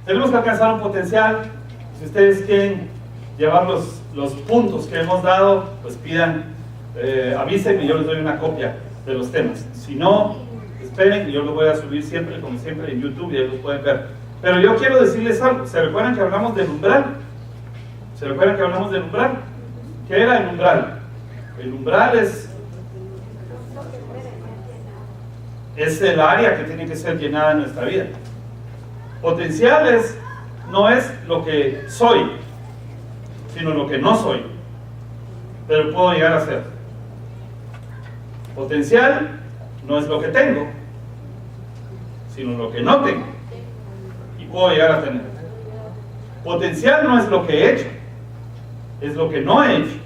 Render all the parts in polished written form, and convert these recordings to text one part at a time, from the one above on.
Tenemos que alcanzar un potencial. Si ustedes quieren llevar los puntos que hemos dado, pues pidan, avísenme y yo les doy una copia de los temas. Si no, esperen y yo los voy a subir siempre, como siempre, en YouTube y ahí los pueden ver. Pero yo quiero decirles algo. ¿Se recuerdan que hablamos del umbral? ¿Se recuerdan que hablamos del umbral? ¿Qué era el umbral? El umbral es el área que tiene que ser llenada en nuestra vida. Potencial no es lo que soy, sino lo que no soy, pero puedo llegar a ser. Potencial no es lo que tengo, sino lo que no tengo y puedo llegar a tener. Potencial no es lo que he hecho, es lo que no he hecho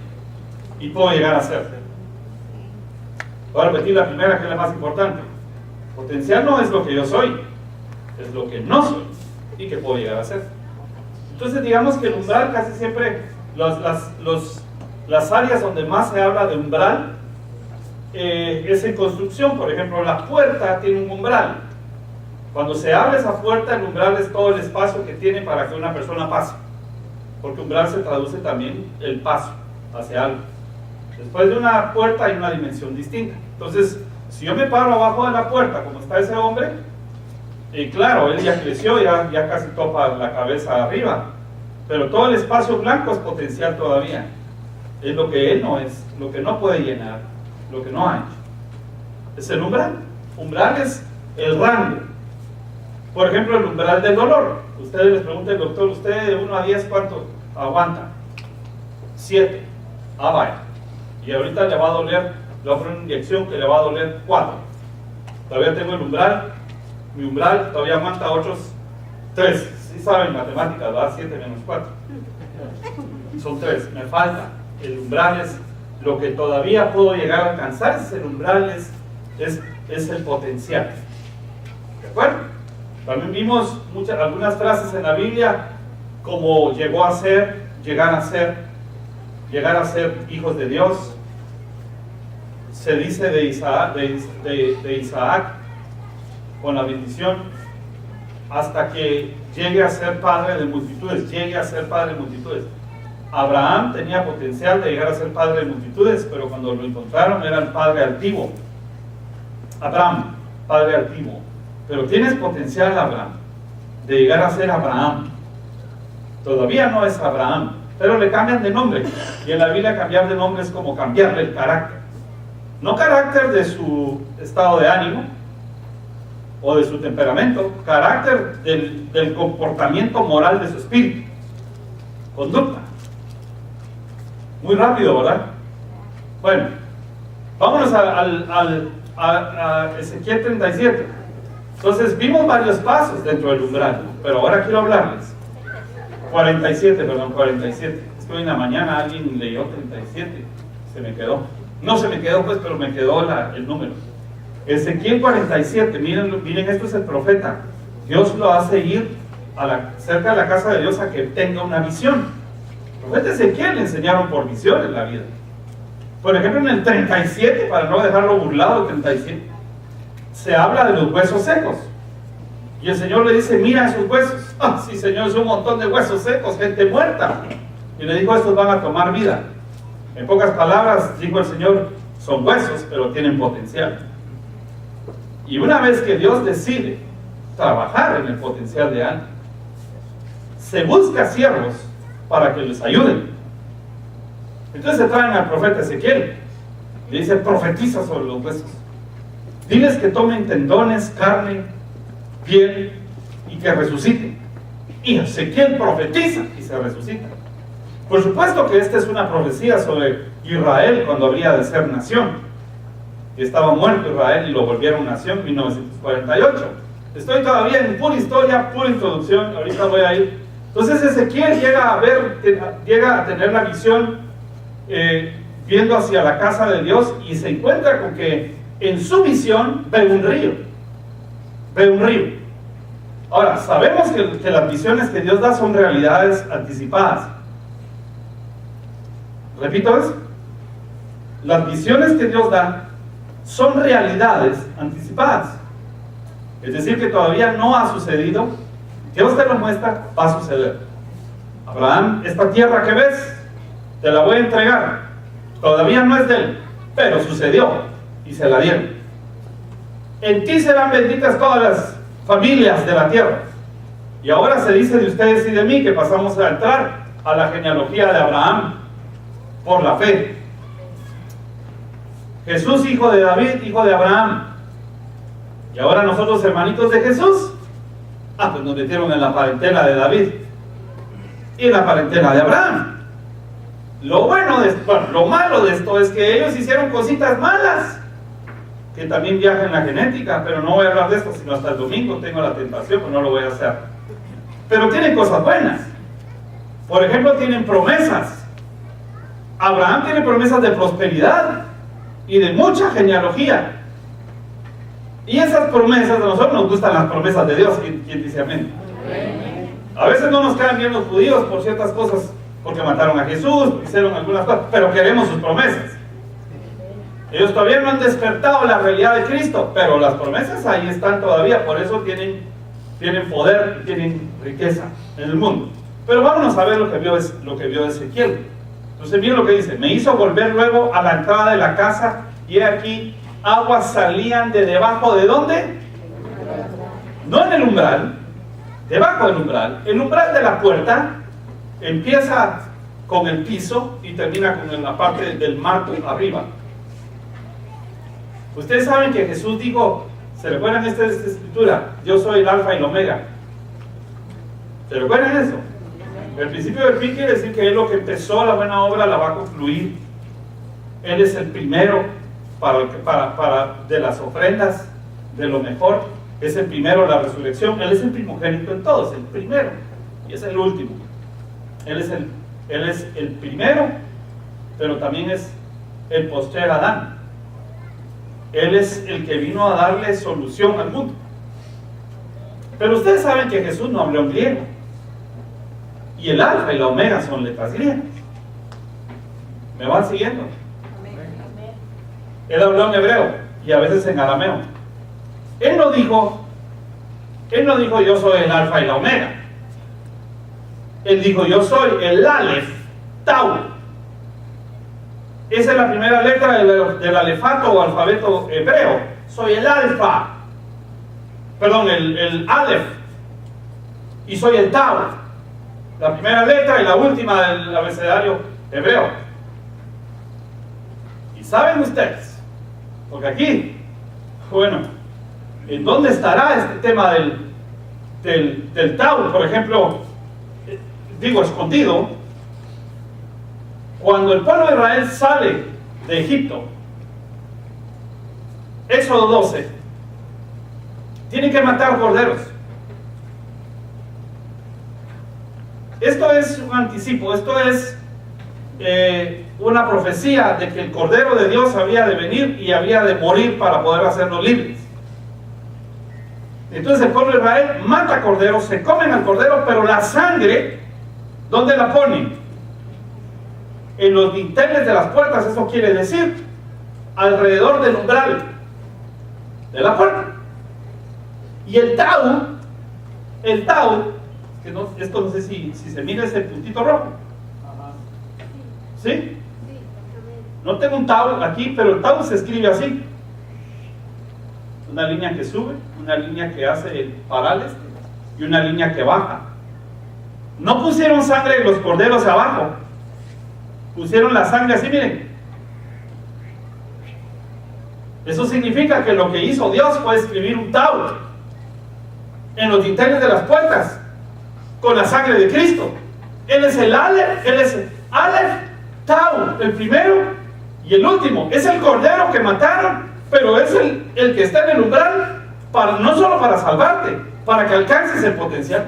y puedo llegar a ser. Voy a repetir la primera, que es la más importante. Potencial no es lo que yo soy, es lo que no soy y que puedo llegar a ser. Entonces digamos que el umbral, casi siempre las áreas donde más se habla de umbral es en construcción. Por ejemplo, la puerta tiene un umbral. Cuando se abre esa puerta, el umbral es todo el espacio que tiene para que una persona pase, porque umbral se traduce también el paso hacia algo. Después de una puerta hay una dimensión distinta. Entonces, si yo me paro abajo de la puerta, como está ese hombre, claro, él ya creció, ya casi topa la cabeza arriba, pero todo el espacio blanco es potencial todavía. Es lo que él no es, lo que no puede llenar, lo que no ha hecho. Es el umbral. Umbral es el rango. Por ejemplo, el umbral del dolor. Ustedes les preguntan, doctor, ¿usted de 1 a 10 cuánto aguanta? 7. Ah, vaya. Y ahorita le va a doler, le voy a poner una inyección que le va a doler 4. Todavía tengo el umbral. Mi umbral todavía aguanta otros 3. Sí saben matemáticas, ¿verdad? 7 menos 4. Son 3. Me falta. El umbral es lo que todavía puedo llegar a alcanzar. El umbral es el potencial. ¿De acuerdo? También vimos algunas frases en la Biblia, como llegó a ser, llegar a ser hijos de Dios. Se dice de Isaac con la bendición, hasta que llegue a ser padre de multitudes, Abraham tenía potencial de llegar a ser padre de multitudes, pero cuando lo encontraron era el padre altivo. Abraham, padre altivo. Pero tienes potencial, Abraham, de llegar a ser Abraham. Todavía no es Abraham, pero le cambian de nombre. Y en la Biblia cambiar de nombre es como cambiarle el carácter. No carácter de su estado de ánimo o de su temperamento, carácter del comportamiento moral de su espíritu, conducta. Muy rápido, ¿verdad? Bueno, vámonos a Ezequiel 37. Entonces vimos varios pasos dentro del umbral, pero ahora quiero hablarles. 47. Es que hoy en la mañana alguien leyó 37, se me quedó. No se me quedó pues, pero me quedó el número. Ezequiel 47, miren, esto es el profeta. Dios lo hace ir cerca de la casa de Dios a que tenga una visión. El profeta Ezequiel le enseñaron por visiones la vida. Por ejemplo, en el 37, para no dejarlo burlado, el 37, se habla de los huesos secos. Y el Señor le dice, mira esos huesos. Ah, sí, Señor, es un montón de huesos secos, gente muerta. Y le dijo, estos van a tomar vida. En pocas palabras, dijo el Señor, son huesos, pero tienen potencial. Y una vez que Dios decide trabajar en el potencial de alguien, se busca siervos para que les ayuden. Entonces se traen al profeta Ezequiel. Le dice, profetiza sobre los huesos. Diles que tomen tendones, carne, piel y que resuciten. Y Ezequiel profetiza y se resucita. Por supuesto que esta es una profecía sobre Israel cuando habría de ser nación. Estaba muerto Israel y lo volvieron nación en 1948. Estoy todavía en pura historia, pura introducción, ahorita voy a ir. Entonces Ezequiel llega a tener la visión viendo hacia la casa de Dios y se encuentra con que en su visión ve un río. Ahora, sabemos que las visiones que Dios da son realidades anticipadas. Repito eso. Las visiones que Dios da son realidades anticipadas. Es decir, que todavía no ha sucedido, Dios te lo muestra, va a suceder. Abraham, esta tierra que ves, te la voy a entregar. Todavía no es de él, pero sucedió y se la dieron. En ti serán benditas todas las familias de la tierra. Y ahora se dice de ustedes y de mí que pasamos a entrar a la genealogía de Abraham por la fe. Jesús, hijo de David, hijo de Abraham. Y ahora nosotros, hermanitos de Jesús, pues nos metieron en la parentela de David y en la parentela de Abraham. Lo malo de esto es que ellos hicieron cositas malas que también viajan en la genética, pero no voy a hablar de esto sino hasta el domingo. Tengo la tentación, pero no lo voy a hacer. Pero tienen cosas buenas. Por ejemplo, tienen promesas. Abraham tiene promesas de prosperidad y de mucha genealogía. Y esas promesas, a nosotros nos gustan las promesas de Dios. ¿Quién dice amén? A veces no nos caen bien los judíos por ciertas cosas, porque mataron a Jesús, hicieron algunas cosas, pero queremos sus promesas. Ellos todavía no han despertado la realidad de Cristo, pero las promesas ahí están todavía. Por eso tienen poder y tienen riqueza en el mundo. Pero vámonos a ver lo que vio Ezequiel. Entonces miren lo que dice: me hizo volver luego a la entrada de la casa, y aquí aguas salían de debajo. ¿De dónde? No en el umbral, debajo del umbral. El umbral de la puerta empieza con el piso y termina con la parte del marco arriba. Ustedes saben que Jesús dijo, ¿se recuerdan esta escritura? Yo soy el alfa y el omega. ¿Se recuerdan eso? El principio del fin quiere decir que Él, lo que empezó la buena obra, la va a concluir. Él es el primero de las ofrendas, de lo mejor. Es el primero, la resurrección. Él es el primogénito en todo, es el primero y es el último. Él es el primero, pero también es el postrer Adán. Él es el que vino a darle solución al mundo. Pero ustedes saben que Jesús no habló en griego, y el alfa y la omega son letras griegas. ¿Me van siguiendo? Él habló en hebreo y a veces en arameo. Él no dijo yo soy el alfa y la omega. Él dijo yo soy el Aleph, Tau. Esa es la primera letra del alefato o alfabeto hebreo. Soy el alfa, perdón, el Aleph, y soy el Tau, la primera letra y la última del abecedario hebreo. Y saben ustedes, porque aquí, bueno, ¿en dónde estará este tema del Tau? Por ejemplo, digo escondido. Cuando el pueblo de Israel sale de Egipto, Éxodo 12, tienen que matar corderos. Esto es un anticipo, esto es una profecía de que el Cordero de Dios había de venir y había de morir para poder hacernos libres. Entonces el pueblo de Israel mata corderos, se comen al cordero, pero la sangre, ¿dónde la ponen? En los dinteles de las puertas. Eso quiere decir alrededor del umbral de la puerta. Y el Tau, que no, esto no sé si se mira ese puntito rojo. ¿Sí? No tengo un Tau aquí, pero el Tau se escribe así: una línea que sube, una línea que hace parales y una línea que baja. No pusieron sangre de los corderos abajo, pusieron la sangre así, miren. Eso significa que lo que hizo Dios fue escribir un Tau en los dinteles de las puertas con la sangre de Cristo. Él es el Aleph, Tau, el primero y el último. Es el cordero que mataron, pero es el que está en el umbral, no solo para salvarte, para que alcances el potencial.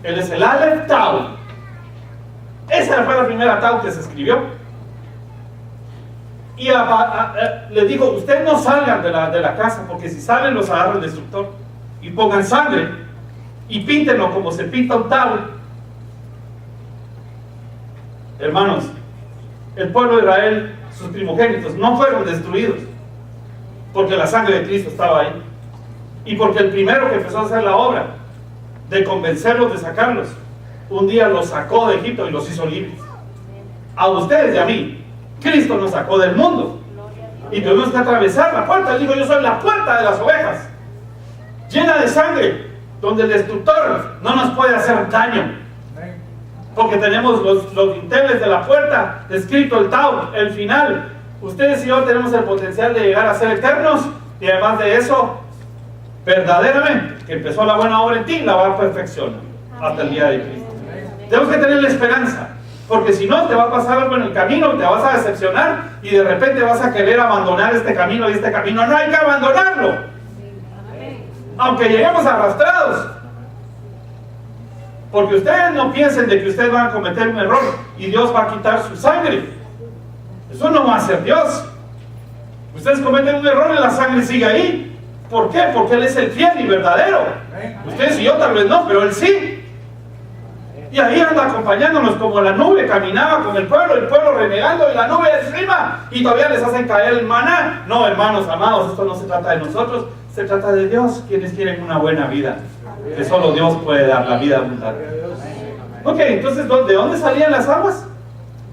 Él es el Aleph, Tau. Esa fue la primera Tau que se escribió. Y le dijo: ustedes no salgan de la casa, porque si salen los agarra el destructor. Y pongan sangre y píntenlo como se pinta un Tau. Hermanos, el pueblo de Israel, sus primogénitos, no fueron destruidos porque la sangre de Cristo estaba ahí. Y porque el primero que empezó a hacer la obra de convencerlos, de sacarlos, un día los sacó de Egipto y los hizo libres. A ustedes y a mí, Cristo nos sacó del mundo. Y tuvimos que atravesar la puerta. Él dijo: yo soy la puerta de las ovejas, llena de sangre, donde el destructor no nos puede hacer daño. Porque tenemos los dinteles de la puerta, escrito el Tau, el final. Ustedes y yo tenemos el potencial de llegar a ser eternos. Y además de eso, verdaderamente, que empezó la buena obra en ti, la va a perfeccionar hasta el día de Cristo. Tenemos que tener la esperanza, porque si no, te va a pasar algo en el camino, te vas a decepcionar y de repente vas a querer abandonar este camino, y este camino no hay que abandonarlo, aunque lleguemos arrastrados. Porque ustedes no piensen de que ustedes van a cometer un error y Dios va a quitar su sangre. Eso no va a ser Dios. Ustedes cometen un error y la sangre sigue ahí. ¿Por qué? Porque Él es el fiel y verdadero. Ustedes y yo tal vez no, pero Él sí. Y ahí anda acompañándonos como la nube, caminaba con el pueblo renegando y la nube encima, y todavía les hacen caer el maná. No, hermanos amados, esto no se trata de nosotros, se trata de Dios, quienes quieren una buena vida, que solo Dios puede dar la vida abundante. Ok, entonces, ¿de dónde salían las aguas?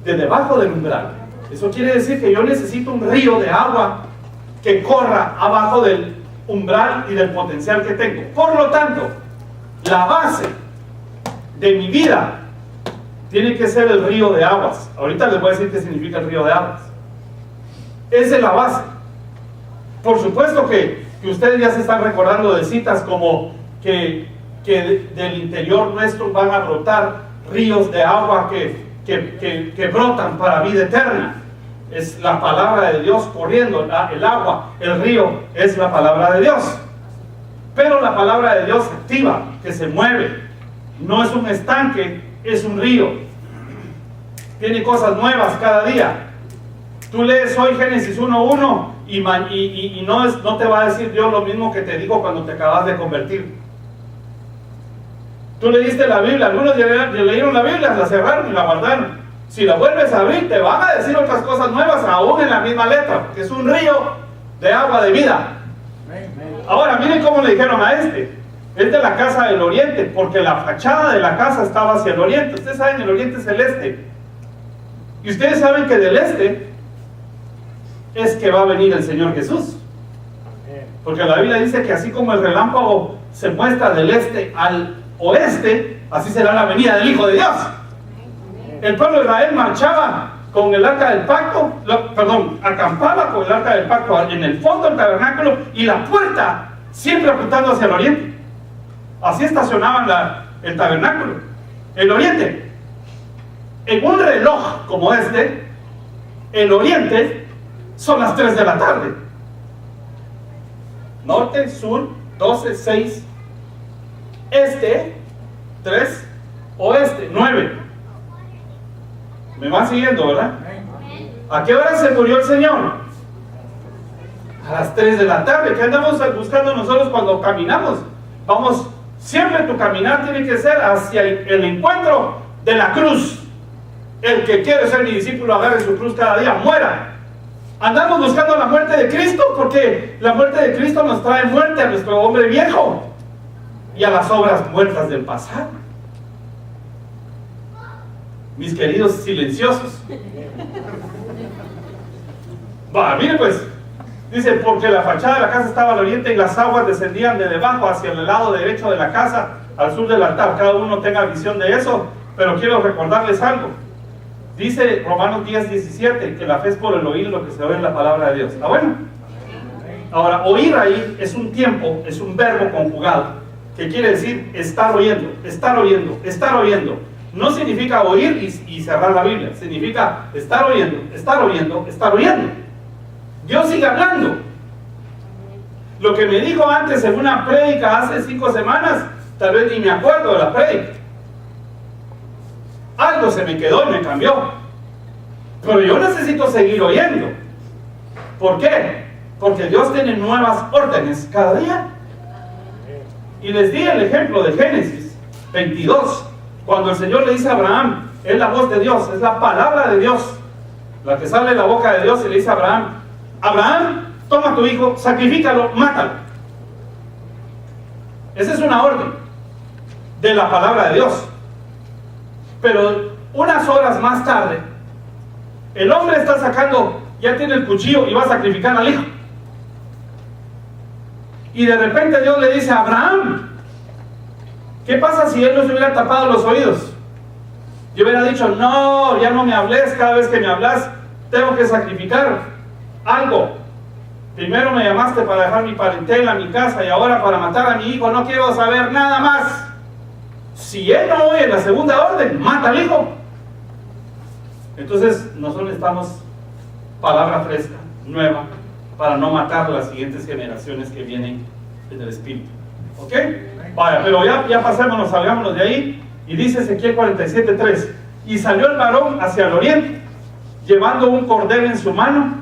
De debajo del umbral. Eso quiere decir que yo necesito un río de agua que corra abajo del umbral y del potencial que tengo. Por lo tanto, la base de mi vida tiene que ser el río de aguas. Ahorita les voy a decir qué significa el río de aguas. Esa es la base. Por supuesto que ustedes ya se están recordando de citas como que del interior nuestro van a brotar ríos de agua que brotan para vida eterna. Es la palabra de Dios corriendo, el agua, el río es la palabra de Dios. Pero la palabra de Dios activa, que se mueve. No es un estanque, es un río. Tiene cosas nuevas cada día. Tú lees hoy Génesis 1:1 y no te va a decir Dios lo mismo que te dijo cuando te acabas de convertir. Tú leíste la Biblia, algunos leyeron la Biblia, la cerraron y la guardaron. Si la vuelves a abrir, te van a decir otras cosas nuevas, aún en la misma letra, porque es un río de agua de vida. Ahora, miren cómo le dijeron a este. Es de la casa del oriente, porque la fachada de la casa estaba hacia el oriente. Ustedes saben, el oriente es el este. Y ustedes saben que del este es que va a venir el Señor Jesús. Porque la Biblia dice que así como el relámpago se muestra del este al oeste, así será la venida del Hijo de Dios. El pueblo de Israel marchaba con el arca del pacto, acampaba con el arca del pacto en el fondo del tabernáculo y la puerta siempre apuntando hacia el oriente. Así estacionaban el tabernáculo, el oriente. En un reloj como este, el oriente son las 3 de la tarde. Norte, sur, 12, 6. Este, 3. Oeste, 9. ¿Me van siguiendo, verdad? ¿A qué hora se murió el Señor? A las 3 de la tarde. ¿Qué andamos buscando nosotros cuando caminamos? Vamos, siempre tu caminar tiene que ser hacia el encuentro de la cruz. El que quiere ser mi discípulo, agarre su cruz cada día, muera. Andamos buscando la muerte de Cristo porque la muerte de Cristo nos trae muerte a nuestro hombre viejo y a las obras muertas del pasado. Mis queridos silenciosos. Mire pues, dice, porque la fachada de la casa estaba al oriente y las aguas descendían de debajo hacia el lado derecho de la casa, al sur del altar. Cada uno tenga visión de eso, pero quiero recordarles algo. Dice Romanos 10:17 que la fe es por el oír lo que se oye en la palabra de Dios. ¿Está bueno? Ahora, oír ahí es un tiempo, es un verbo conjugado, que quiere decir estar oyendo, estar oyendo, estar oyendo. No significa oír y cerrar la Biblia, significa estar oyendo, estar oyendo, estar oyendo. Dios sigue hablando. Lo que me dijo antes en una prédica hace 5 semanas, tal vez ni me acuerdo de la prédica. Algo se me quedó y me cambió. Pero yo necesito seguir oyendo. ¿Por qué? Porque Dios tiene nuevas órdenes cada día. Y les di el ejemplo de Génesis 22. Cuando el Señor le dice a Abraham, es la voz de Dios, es la palabra de Dios, la que sale de la boca de Dios, y le dice a Abraham, Abraham, toma a tu hijo, sacrifícalo, mátalo. Esa es una orden de la palabra de Dios. Pero unas horas más tarde, el hombre está sacando, ya tiene el cuchillo y va a sacrificar al hijo. Y de repente Dios le dice a Abraham, ¿qué pasa si él no se hubiera tapado los oídos? Yo hubiera dicho, no, ya no me hables, cada vez que me hablas tengo que sacrificar algo. Primero me llamaste para dejar mi parentela, mi casa, y ahora para matar a mi hijo, no quiero saber nada más. Si él no oye la segunda orden, mata al hijo. Entonces nosotros necesitamos palabra fresca, nueva, para no matar las siguientes generaciones que vienen en el Espíritu. ¿Ok? Vaya, pero ya pasémonos, salgámonos de ahí. Y dice Ezequiel 47:3, y salió el varón hacia el oriente, llevando un cordero en su mano,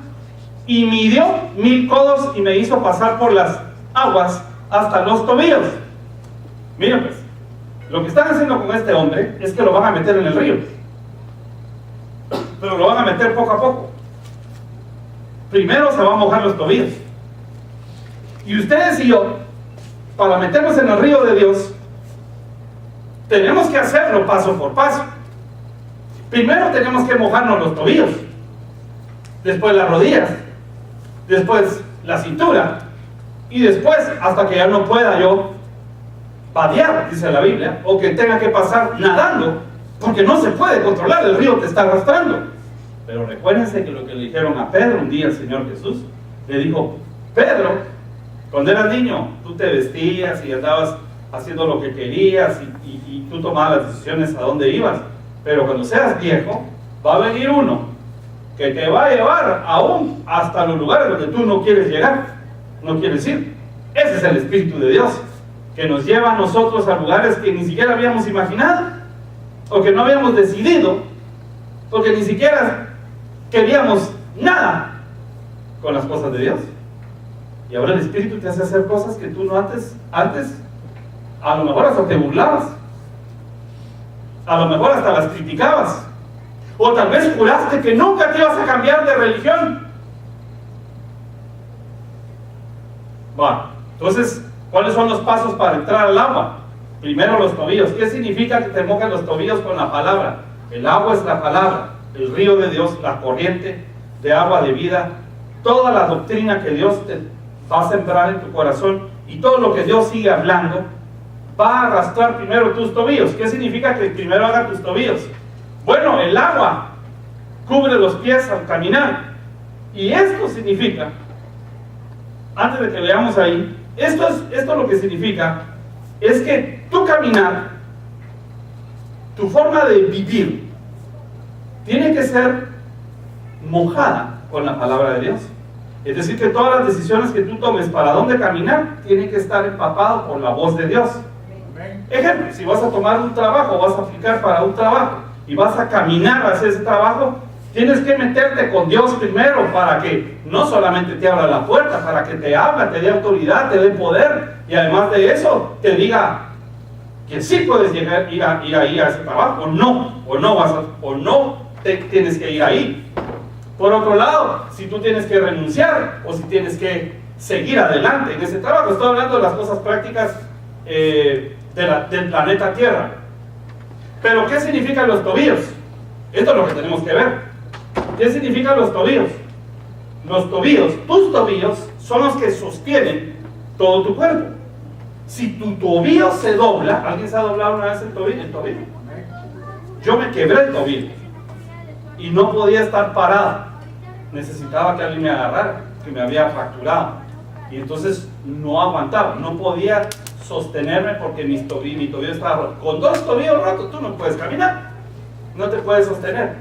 y midió 1000 codos y me hizo pasar por las aguas hasta los tobillos. Miren pues, lo que están haciendo con este hombre es que lo van a meter en el río, pero lo van a meter poco a poco. Primero se van a mojar los tobillos, y ustedes y yo, para meternos en el río de Dios, tenemos que hacerlo paso por paso. Primero tenemos que mojarnos los tobillos, después las rodillas, después la cintura, y después hasta que ya no pueda yo vadear, dice la Biblia, o que tenga que pasar nadando, porque no se puede controlar, el río te está arrastrando. Pero recuérdense que lo que le dijeron a Pedro un día el Señor Jesús, le dijo, Pedro, cuando eras niño, tú te vestías y andabas haciendo lo que querías y tú tomabas las decisiones a dónde ibas, pero cuando seas viejo, va a venir uno que te va a llevar aún hasta los lugares donde tú no quieres llegar, no quieres ir. Ese es el Espíritu de Dios, que nos lleva a nosotros a lugares que ni siquiera habíamos imaginado, o que no habíamos decidido, porque ni siquiera queríamos nada con las cosas de Dios. Y ahora el Espíritu te hace hacer cosas que tú no antes a lo mejor hasta te burlabas, a lo mejor hasta las criticabas, o tal vez juraste que nunca te ibas a cambiar de religión. Bueno, entonces, ¿cuáles son los pasos para entrar al agua? Primero los tobillos. ¿Qué significa que te mojes los tobillos con la palabra? El agua es la palabra, el río de Dios, la corriente de agua de vida, toda la doctrina que Dios te va a sembrar en tu corazón, y todo lo que Dios sigue hablando va a arrastrar primero tus tobillos. ¿Qué significa que primero haga tus tobillos? Bueno, el agua cubre los pies al caminar, y esto significa, antes de que leamos ahí, esto lo que significa es que tu caminar, tu forma de vivir, tiene que ser mojada con la palabra de Dios. Es decir, que todas las decisiones que tú tomes para dónde caminar tienen que estar empapadas por la voz de Dios. Ejemplo, si vas a tomar un trabajo, vas a aplicar para un trabajo y vas a caminar hacia ese trabajo, tienes que meterte con Dios primero, para que no solamente te abra la puerta, para que te habla, te dé autoridad, te dé poder, y además de eso te diga que sí puedes ir ahí a ese trabajo, o no tienes que ir ahí. Por otro lado, si tú tienes que renunciar o si tienes que seguir adelante en ese trabajo. Estoy hablando de las cosas prácticas del planeta Tierra. Pero ¿qué significan los tobillos? Esto es lo que tenemos que ver. ¿Qué significan los tobillos? Los tobillos, tus tobillos, son los que sostienen todo tu cuerpo. Si tu tobillo se dobla, ¿alguien se ha doblado una vez el tobillo? Yo me quebré el tobillo y no podía estar parado. Necesitaba que alguien me agarrara, que me había fracturado, y entonces no aguantaba, no podía sostenerme porque mi tobillo estaba roto. Con dos tobillos rotos tú no puedes caminar, no te puedes sostener.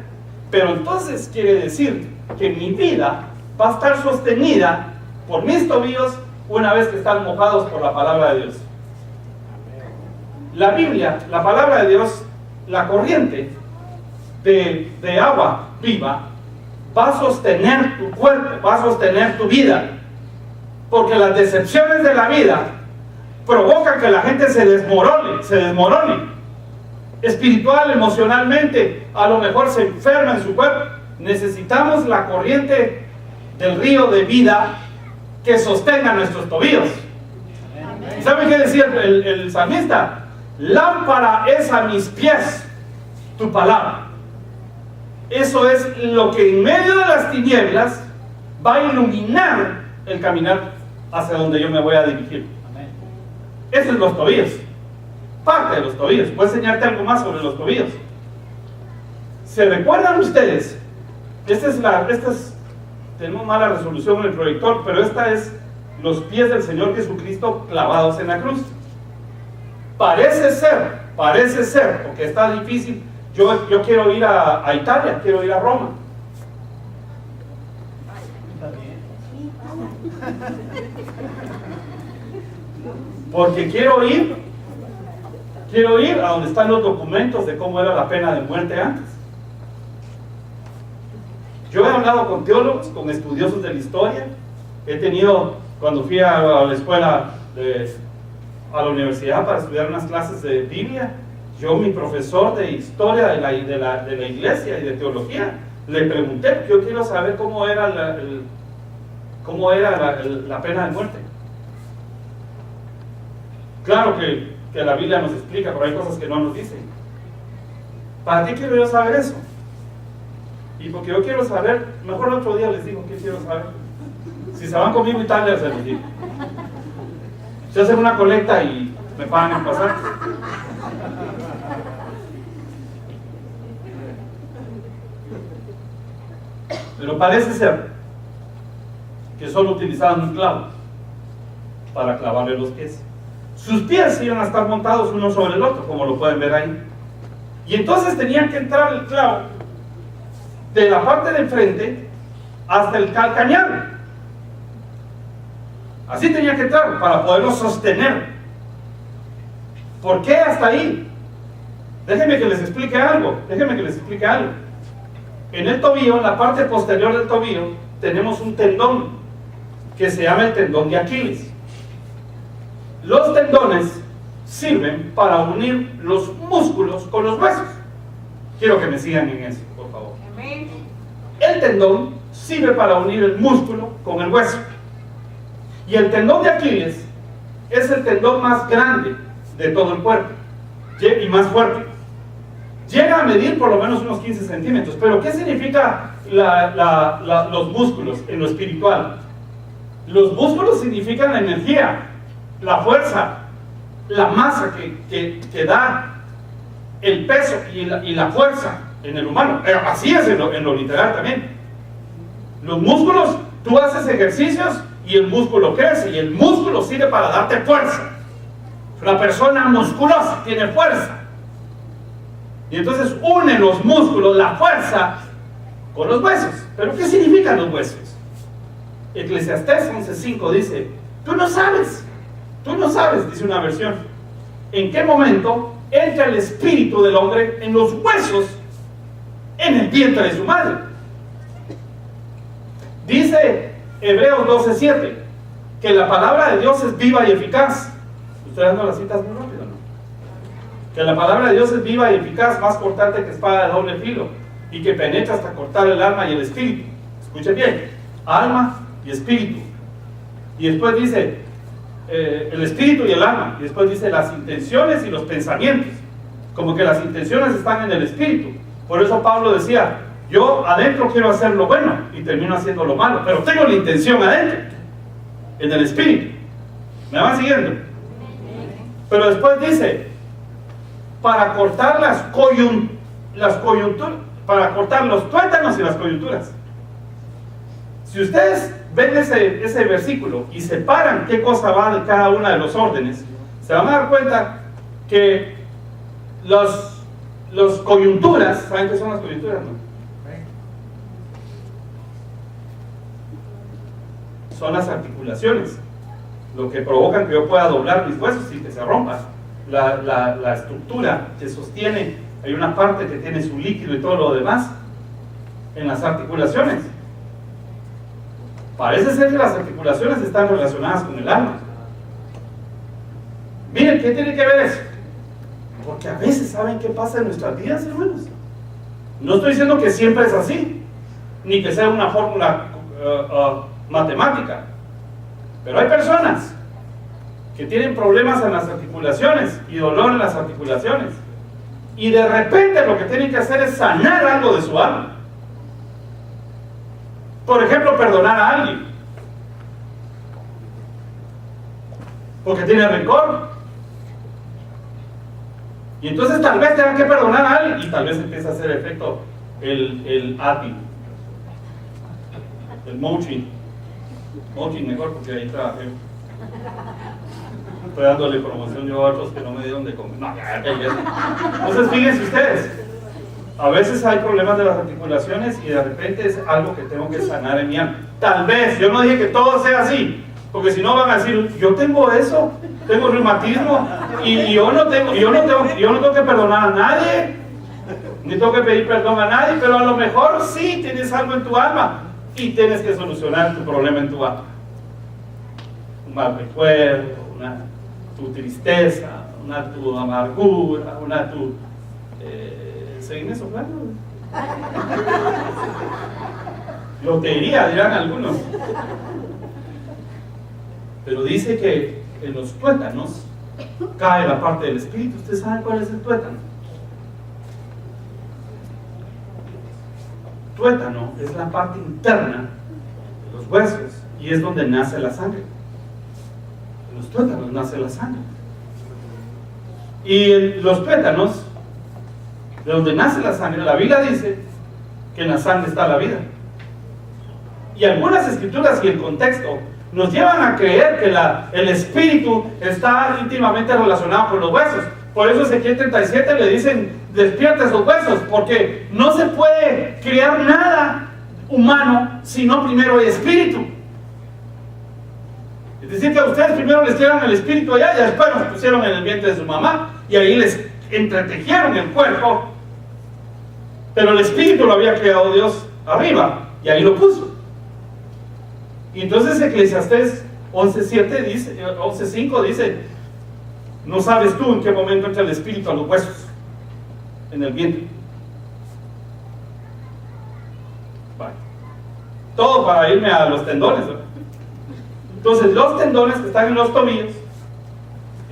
Pero entonces quiere decir que mi vida va a estar sostenida por mis tobillos una vez que están mojados por la palabra de Dios. La Biblia, la palabra de Dios, la corriente de agua viva, va a sostener tu cuerpo, va a sostener tu vida, porque las decepciones de la vida provocan que la gente se desmorone, espiritual, emocionalmente, a lo mejor se enferma en su cuerpo. Necesitamos la corriente del río de vida que sostenga nuestros tobillos. ¿saben qué decía el salmista? Lámpara es a mis pies tu palabra. Eso es lo que en medio de las tinieblas va a iluminar el caminar hacia donde yo me voy a dirigir. Amén. Esos son los tobillos, parte de los tobillos. Voy a enseñarte algo más sobre los tobillos. ¿Se recuerdan ustedes? Tenemos mala resolución en el proyector, pero esta es los pies del Señor Jesucristo clavados en la cruz. Parece ser, porque está difícil. Yo quiero ir a Italia, quiero ir a Roma. Porque quiero ir a donde están los documentos de cómo era la pena de muerte antes. Yo he hablado con teólogos, con estudiosos de la historia. He tenido, cuando fui a la escuela, a la universidad para estudiar unas clases de Biblia, mi profesor de historia de la iglesia y de teología, le pregunté, yo quiero saber cómo era la pena de muerte. Claro que la Biblia nos explica, pero hay cosas que no nos dicen. ¿Para qué quiero yo saber eso? Y porque yo quiero saber, mejor el otro día les digo qué quiero saber. Si se van conmigo a Italia, se los digo. Se hacen una colecta y me pagan el pasaje. Pero parece ser que solo utilizaban un clavo para clavarle los pies. Sus pies iban a estar montados uno sobre el otro, como lo pueden ver ahí. Y entonces tenían que entrar el clavo de la parte del frente hasta el calcañar. Así tenía que entrar para poderlo sostener. ¿Por qué hasta ahí? Déjenme que les explique algo. En el tobillo, en la parte posterior del tobillo, tenemos un tendón que se llama el tendón de Aquiles. Los tendones sirven para unir los músculos con los huesos. Quiero que me sigan en eso, por favor. El tendón sirve para unir el músculo con el hueso. Y el tendón de Aquiles es el tendón más grande de todo el cuerpo y más fuerte. Llega a medir por lo menos unos 15 centímetros. Pero ¿qué significa los músculos en lo espiritual? Los músculos significan la energía, la fuerza, la masa que da el peso y la fuerza en el humano. Así es en lo literal también. Los músculos, tú haces ejercicios y el músculo crece, y el músculo sirve para darte fuerza. La persona musculosa tiene fuerza, y entonces une los músculos, la fuerza, con los huesos. ¿Pero qué significan los huesos? Eclesiastés 11:5 dice, tú no sabes, dice una versión, en qué momento entra el espíritu del hombre en los huesos, en el vientre de su madre. Dice Hebreos 12:7 que la palabra de Dios es viva y eficaz. ¿Ustedes no las citas muy rápido, no? Que la palabra de Dios es viva y eficaz, más cortante que espada de doble filo, y que penetra hasta cortar el alma y el espíritu. Escuchen bien, alma y espíritu. Y después dice el espíritu y el alma, y después dice las intenciones y los pensamientos. Como que las intenciones están en el espíritu. Por eso Pablo decía, yo adentro quiero hacer lo bueno y termino haciendo lo malo, pero tengo la intención adentro, en el espíritu. ¿Me van siguiendo? Pero después dice, para cortar las coyunturas, para cortar los tuétanos y las coyunturas. Si ustedes ven ese versículo y separan qué cosa va de cada una de los órdenes, se van a dar cuenta que los coyunturas, ¿saben qué son las coyunturas? No? Son las articulaciones, lo que provocan que yo pueda doblar mis huesos y que se rompa. La estructura que sostiene, hay una parte que tiene su líquido y todo lo demás en las articulaciones. Parece ser que las articulaciones están relacionadas con el alma. Miren, ¿qué tiene que ver eso? Porque a veces, ¿saben qué pasa en nuestras vidas, hermanos? No estoy diciendo que siempre es así, ni que sea una fórmula matemática, pero hay personas que tienen problemas en las articulaciones y dolor en las articulaciones, y de repente lo que tienen que hacer es sanar algo de su alma. Por ejemplo, perdonar a alguien porque tiene rencor, y entonces tal vez tengan que perdonar a alguien y tal vez empiece a hacer efecto el ATI, el mochi mejor, porque ahí trabajé. Estoy dándole promoción yo a otros que no me dieron de comer. No, ya. Entonces fíjense ustedes, a veces hay problemas de las articulaciones y de repente es algo que tengo que sanar en mi alma. Tal vez, yo no dije que todo sea así, porque si no van a decir, yo tengo eso, tengo reumatismo y yo no tengo que perdonar a nadie, ni tengo que pedir perdón a nadie, pero a lo mejor sí tienes algo en tu alma y tienes que solucionar tu problema en tu alma. Un mal recuerdo, tu tristeza, tu amargura, ¿seguime soplando? Lotería, dirán algunos. Pero dice que en los tuétanos cae la parte del espíritu. ¿Ustedes saben cuál es el tuétano? Tuétano es la parte interna de los huesos y es donde nace la sangre. En los tuétanos nace la sangre. Y en los tuétanos, de donde nace la sangre, la Biblia dice que en la sangre está la vida. Y algunas escrituras y el contexto nos llevan a creer que el espíritu está íntimamente relacionado con los huesos. Por eso Ezequiel 37 le dicen, despierta esos huesos, porque no se puede crear nada humano si no primero hay espíritu. Es decir, que a ustedes primero les dieron el espíritu allá y después los pusieron en el vientre de su mamá y ahí les entretejieron el cuerpo, pero el espíritu lo había creado Dios arriba y ahí lo puso. Y entonces Eclesiastés 11:5 dice, no sabes tú en qué momento entra el espíritu a los huesos, en el vientre. Vale. Todo para irme a los tendones, ¿verdad? Entonces los tendones que están en los tobillos,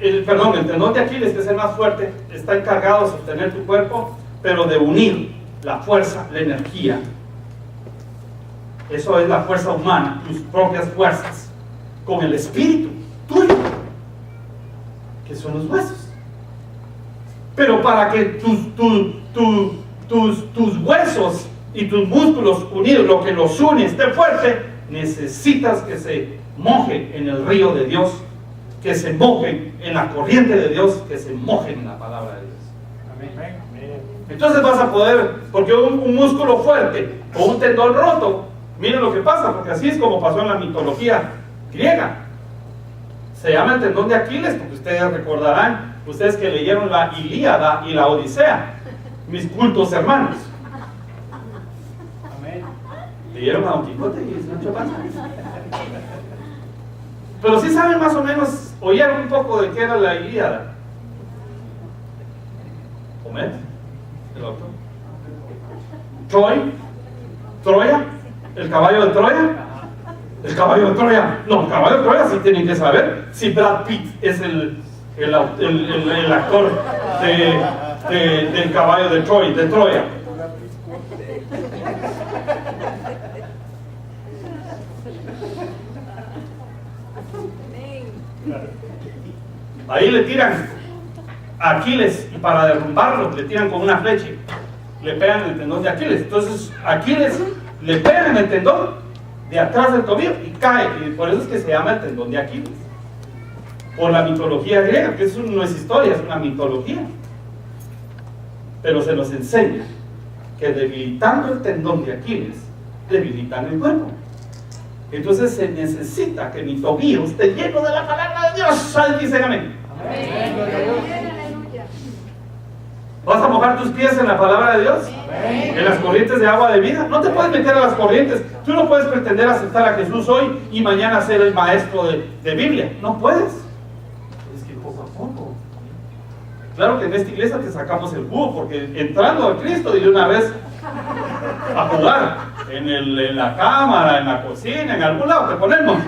el tendón de Aquiles, que es el más fuerte, está encargado de sostener tu cuerpo, pero de unir la fuerza, la energía. Eso es la fuerza humana, tus propias fuerzas, con el espíritu tuyo, que son los huesos. Pero para que tus huesos y tus músculos unidos, lo que los une, esté fuerte, necesitas que se mojen en el río de Dios, que se mojen en la corriente de Dios, que se mojen en la palabra de Dios. Amén. Entonces vas a poder, porque un músculo fuerte o un tendón roto, miren lo que pasa, porque así es como pasó en la mitología griega. Se llama el tendón de Aquiles, porque ustedes recordarán, ustedes que leyeron la Ilíada y la Odisea, mis cultos hermanos. Amén. Leyeron a Don Quijote y Sancho Panza. Pero sí saben más o menos, oyeron un poco de qué era la Ilíada. Homer, el otro. Troya, el caballo de Troya. El caballo de Troya. No, el caballo de Troya sí tienen que saber. Si Brad Pitt es el actor del caballo de Troya. Ahí le tiran a Aquiles y para derrumbarlo le tiran con una flecha, le pegan en el tendón de Aquiles. Entonces Aquiles le pegan en el tendón de atrás del tobillo y cae, y por eso es que se llama el tendón de Aquiles, por la mitología griega, que eso no es historia, es una mitología, pero se nos enseña que debilitando el tendón de Aquiles debilitan el cuerpo. Entonces se necesita que mi tobillo esté lleno de la palabra de Dios. Dicen amén. Amén. ¿Vas a mojar tus pies en la palabra de Dios? Amén. En las corrientes de agua de vida. No te puedes meter a las corrientes. Tú no puedes pretender aceptar a Jesús hoy y mañana ser el maestro de Biblia. No puedes. Es que poco a poco. Claro que en esta iglesia te sacamos el jugo, porque entrando a Cristo y de una vez a jugar en la cámara, en la cocina, en algún lado te ponemos.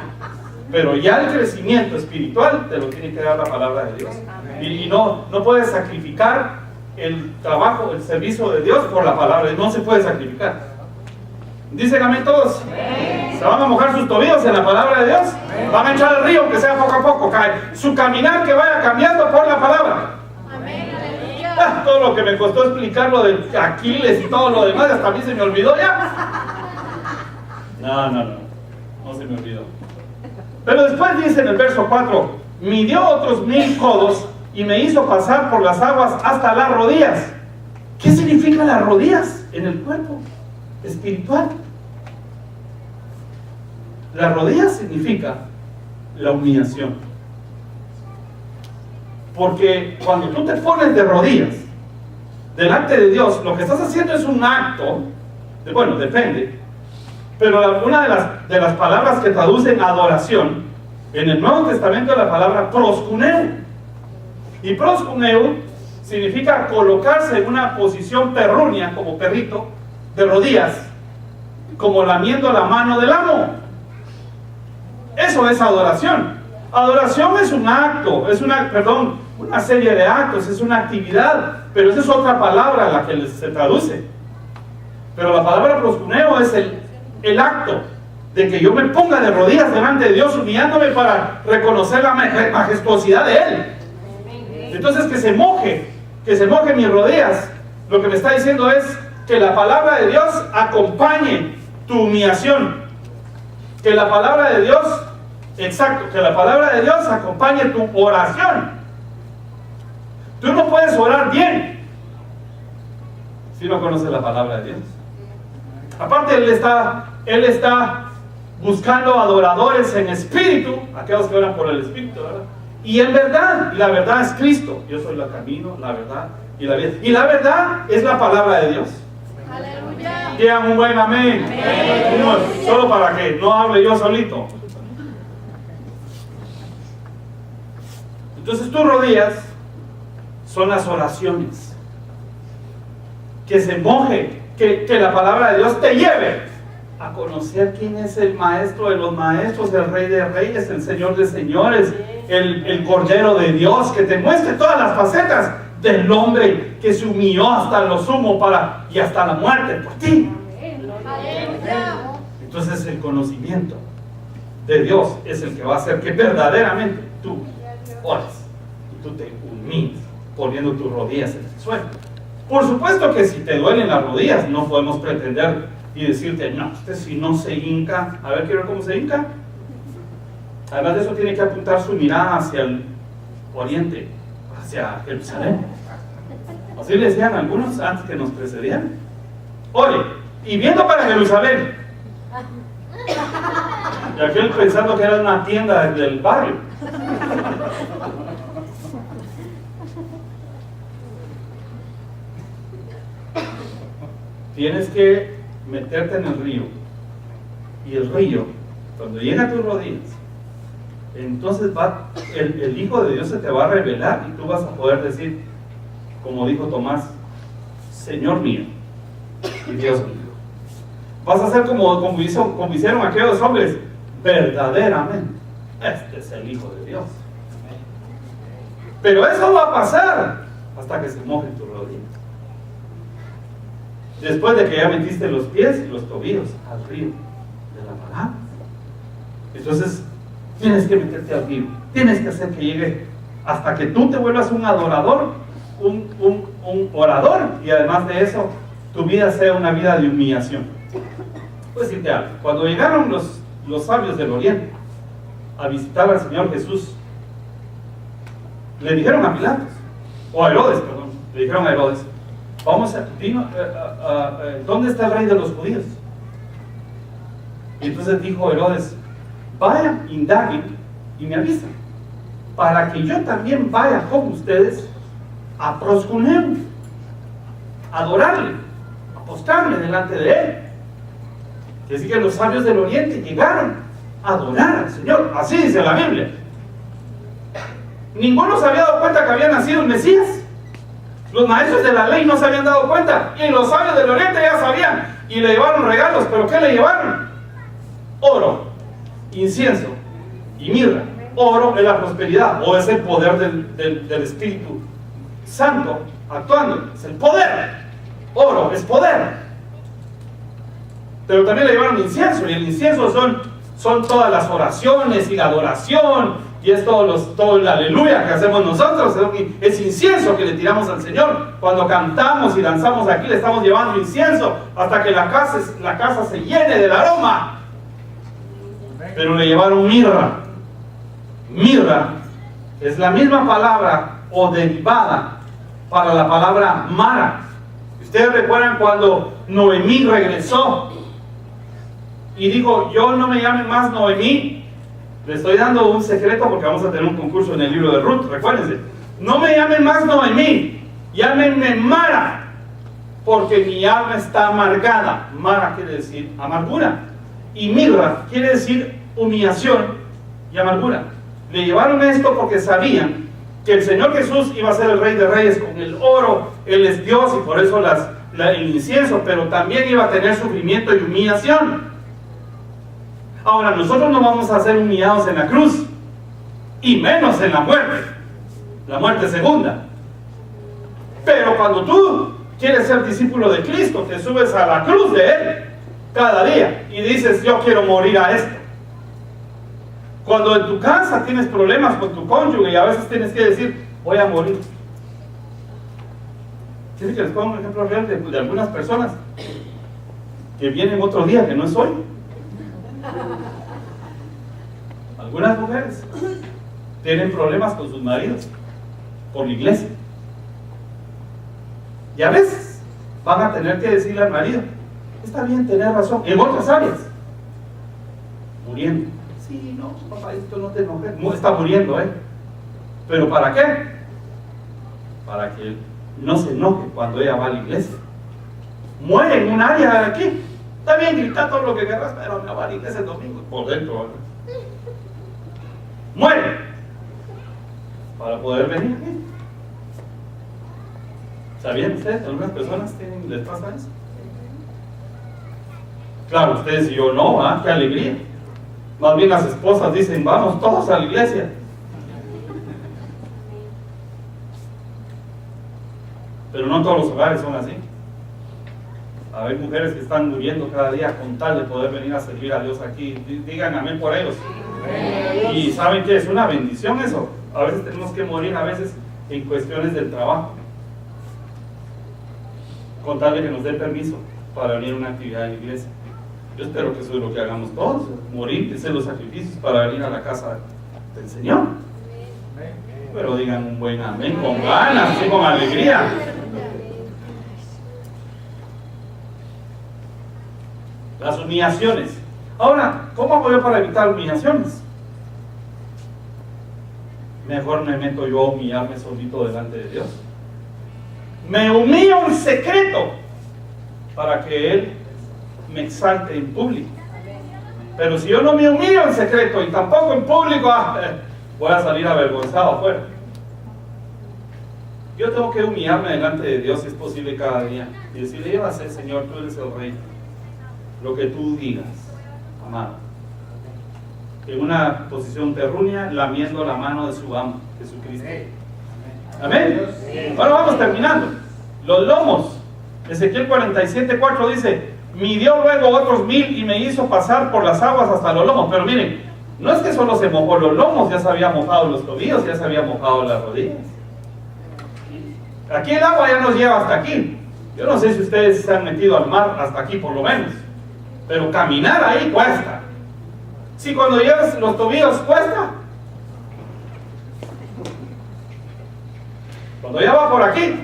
Pero ya el crecimiento espiritual te lo tiene que dar la palabra de Dios. Y no puedes sacrificar el trabajo, el servicio de Dios por la palabra. No se puede sacrificar. Dicen amén todos. ¿Se van a mojar sus tobillos en la palabra de Dios? Van a echar al río, que sea poco a poco. Su caminar que vaya cambiando por la palabra. Todo lo que me costó explicar lo de Aquiles y todo lo demás, hasta a mí se me olvidó ya. No se me olvidó. Pero después dice en el verso 4, midió otros 1000 codos y me hizo pasar por las aguas hasta las rodillas. ¿Qué significan las rodillas en el cuerpo espiritual? Las rodillas significa la humillación. Porque cuando tú te pones de rodillas delante de Dios, lo que estás haciendo es un acto, bueno, depende, pero una de las palabras que traducen adoración, en el Nuevo Testamento es la palabra proskuneo. Y proskuneo significa colocarse en una posición perrunia, como perrito, de rodillas, como lamiendo la mano del amo. Eso es adoración. Adoración es un acto, es una serie de actos, es una actividad, pero esa es otra palabra a la que se traduce. Pero la palabra proskuneo es el acto de que yo me ponga de rodillas delante de Dios, humillándome para reconocer la majestuosidad de Él. Entonces que se moje mis rodillas, lo que me está diciendo es que la palabra de Dios acompañe tu humillación, que la palabra de Dios, que la palabra de Dios acompañe tu oración. Tú no puedes orar bien si no conoces la palabra de Dios. Aparte, Él está buscando adoradores en espíritu, aquellos que oran por el espíritu, ¿verdad? Y en verdad, y la verdad es Cristo. Yo soy el camino, la verdad y la vida. Y la verdad es la palabra de Dios. Aleluya. Digan un buen amén. Amén. Solo para que no hable yo solito. Entonces tus rodillas son las oraciones. Que se moje, que la palabra de Dios te lleve a conocer quién es el maestro de los maestros, el rey de reyes, el señor de señores, el cordero de Dios, que te muestre todas las facetas del hombre que se humilló hasta lo sumo y hasta la muerte por ti. Entonces el conocimiento de Dios es el que va a hacer que verdaderamente tú ores y tú te humilles poniendo tus rodillas en el suelo. Por supuesto que si te duelen las rodillas no podemos pretender y decirte, no, usted si no se hinca, a ver, quiero ver cómo se hinca. Además de eso tiene que apuntar su mirada hacia el oriente, hacia Jerusalén. Así le decían algunos antes que nos precedían. Ore, y viendo para Jerusalén. Y aquel pensando que era una tienda del barrio. Tienes que meterte en el río. Y el río, cuando llega a tus rodillas, entonces el Hijo de Dios se te va a revelar y tú vas a poder decir, como dijo Tomás, Señor mío y Dios mío. Vas a ser como hicieron aquellos hombres, verdaderamente, este es el Hijo de Dios. Pero eso va a pasar hasta que se mojen tus rodillas. Después de que ya metiste los pies y los tobillos al río de la palabra. Entonces tienes que meterte al río, tienes que hacer que llegue hasta que tú te vuelvas un adorador, un orador, y además de eso tu vida sea una vida de humillación. Pues decirte algo, cuando llegaron los sabios del oriente a visitar al Señor Jesús, le dijeron a Pilatos, o a Herodes, perdón, le dijeron a Herodes, ¿dónde está el rey de los judíos? Y entonces dijo Herodes, vayan, indaguen y me avisan, para que yo también vaya con ustedes a proskuneo, a adorarle, a postrarme delante de él. Y así que los sabios del oriente llegaron a adorar al Señor, así dice la Biblia. Ninguno se había dado cuenta que había nacido el Mesías. Los maestros de la ley no se habían dado cuenta, y los sabios del oriente ya sabían, y le llevaron regalos. ¿Pero qué le llevaron? Oro, incienso y mirra. Oro es la prosperidad, o es el poder del Espíritu Santo actuando, es el poder. Oro es poder. Pero también le llevaron incienso, y el incienso son todas las oraciones y la adoración, y es todo el aleluya que hacemos nosotros. Es incienso que le tiramos al Señor. Cuando cantamos y danzamos aquí, le estamos llevando incienso hasta que la casa se llene del aroma. Pero le llevaron mirra. Mirra es la misma palabra o derivada para la palabra Mara. Ustedes recuerdan cuando Noemí regresó y dijo: yo no me llame más Noemí. Le estoy dando un secreto porque vamos a tener un concurso en el libro de Ruth, recuérdense. No me llamen más Noemí, llámenme Mara, porque mi alma está amargada. Mara quiere decir amargura, y mirra quiere decir humillación y amargura. Le llevaron esto porque sabían que el Señor Jesús iba a ser el Rey de Reyes con el oro. Él es Dios y por eso el incienso, pero también iba a tener sufrimiento y humillación. Ahora, nosotros no vamos a ser humillados en la cruz, y menos en la muerte segunda. Pero cuando tú quieres ser discípulo de Cristo, te subes a la cruz de Él cada día y dices: yo quiero morir a esto. Cuando en tu casa tienes problemas con tu cónyuge y a veces tienes que decir: voy a morir. ¿Quieren que les ponga un ejemplo real de algunas personas que vienen otro día que no es hoy? Algunas mujeres tienen problemas con sus maridos por la iglesia, y a veces van a tener que decirle al marido: está bien, tener razón, en otras áreas, muriendo. Sí, no, papá, esto no te enojes. No, está muriendo, ¿pero para qué? Para que él no se enoje cuando ella va a la iglesia. Muere en un área de aquí. Está bien, grita todo lo que quieras, pero me va a la iglesia el domingo por dentro, ¿verdad? Muere para poder venir aquí. ¿Sabían ustedes que algunas personas les pasa eso? Claro, ustedes y yo no, ¿ah? ¡Qué alegría! Más bien las esposas dicen: vamos todos a la iglesia. Pero no todos los hogares son así. Hay mujeres que están muriendo cada día con tal de poder venir a servir a Dios aquí. Digan amén por ellos. Y ¿saben qué? Es una bendición eso. A veces tenemos que morir, a veces en cuestiones del trabajo, con tal de que nos dé permiso para venir a una actividad en la iglesia. Yo espero que eso es lo que hagamos todos: morir, hacer los sacrificios para venir a la casa del Señor. Pero digan un buen amén con ganas, así con alegría. Las humillaciones. Ahora, ¿cómo hago yo para evitar humillaciones? Mejor me meto yo a humillarme solito delante de Dios. Me humillo en secreto para que Él me exalte en público. Pero si yo no me humillo en secreto y tampoco en público, voy a salir avergonzado afuera. Yo tengo que humillarme delante de Dios, si es posible, cada día, y decirle: yo voy a hacer, Señor, tú eres el Rey, lo que tú digas, amado. En una posición terruña, lamiendo la mano de su amo, Jesucristo. Amén. Ahora vamos terminando. Los lomos. Ezequiel 47:4 dice: midió luego otros 1000 y me hizo pasar por las aguas hasta los lomos. Pero miren, no es que solo se mojó los lomos, ya se había mojado los tobillos, ya se había mojado las rodillas. Aquí el agua ya nos lleva hasta aquí. Yo no sé si ustedes se han metido al mar hasta aquí por lo menos, pero caminar ahí cuesta. Si cuando llevas los tobillos cuesta, cuando ya va por aquí,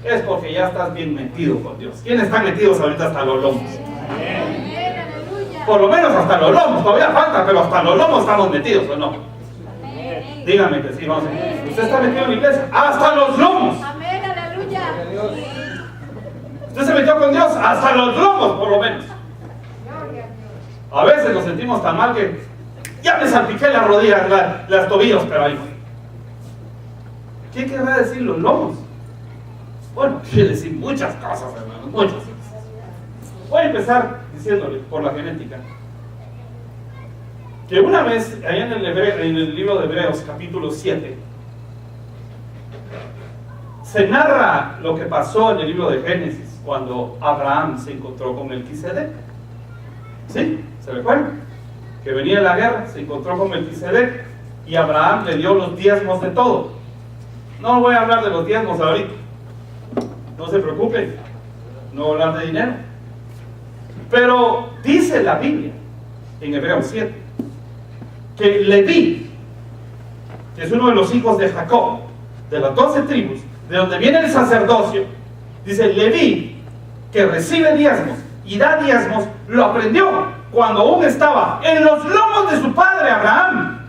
es porque ya estás bien metido con Dios. ¿Quiénes están metidos ahorita hasta los lomos? Por lo menos hasta los lomos, todavía falta, pero hasta los lomos estamos metidos, ¿o no? Díganme que sí, vamos a ver. ¿Usted está metido en la iglesia? ¡Hasta los lomos! Amén, aleluya. Usted se metió con Dios hasta los lomos, por lo menos. A veces nos sentimos tan mal que ya me salpiqué las rodillas, las tobillos, pero ahí voy. ¿Qué querrá decir los lomos? Bueno, quiere decir muchas cosas, hermanos, muchas cosas. Voy a empezar diciéndole por la genética. que una vez, ahí en el libro de Hebreos, capítulo 7, se narra lo que pasó en el libro de Génesis, cuando Abraham se encontró con Melquisedec. ¿Sí? ¿Se recuerdan? Que venía la guerra, se encontró con Melquisedec, y Abraham le dio los diezmos de todo. No voy a hablar de los diezmos ahorita, no se preocupen, no voy a hablar de dinero. Pero dice la Biblia, en Hebreos 7, que Leví, que es uno de los hijos de Jacob, de las 12 tribus, de donde viene el sacerdocio, dice Leví, que recibe diezmos y da diezmos, lo aprendió cuando aún estaba en los lomos de su padre Abraham.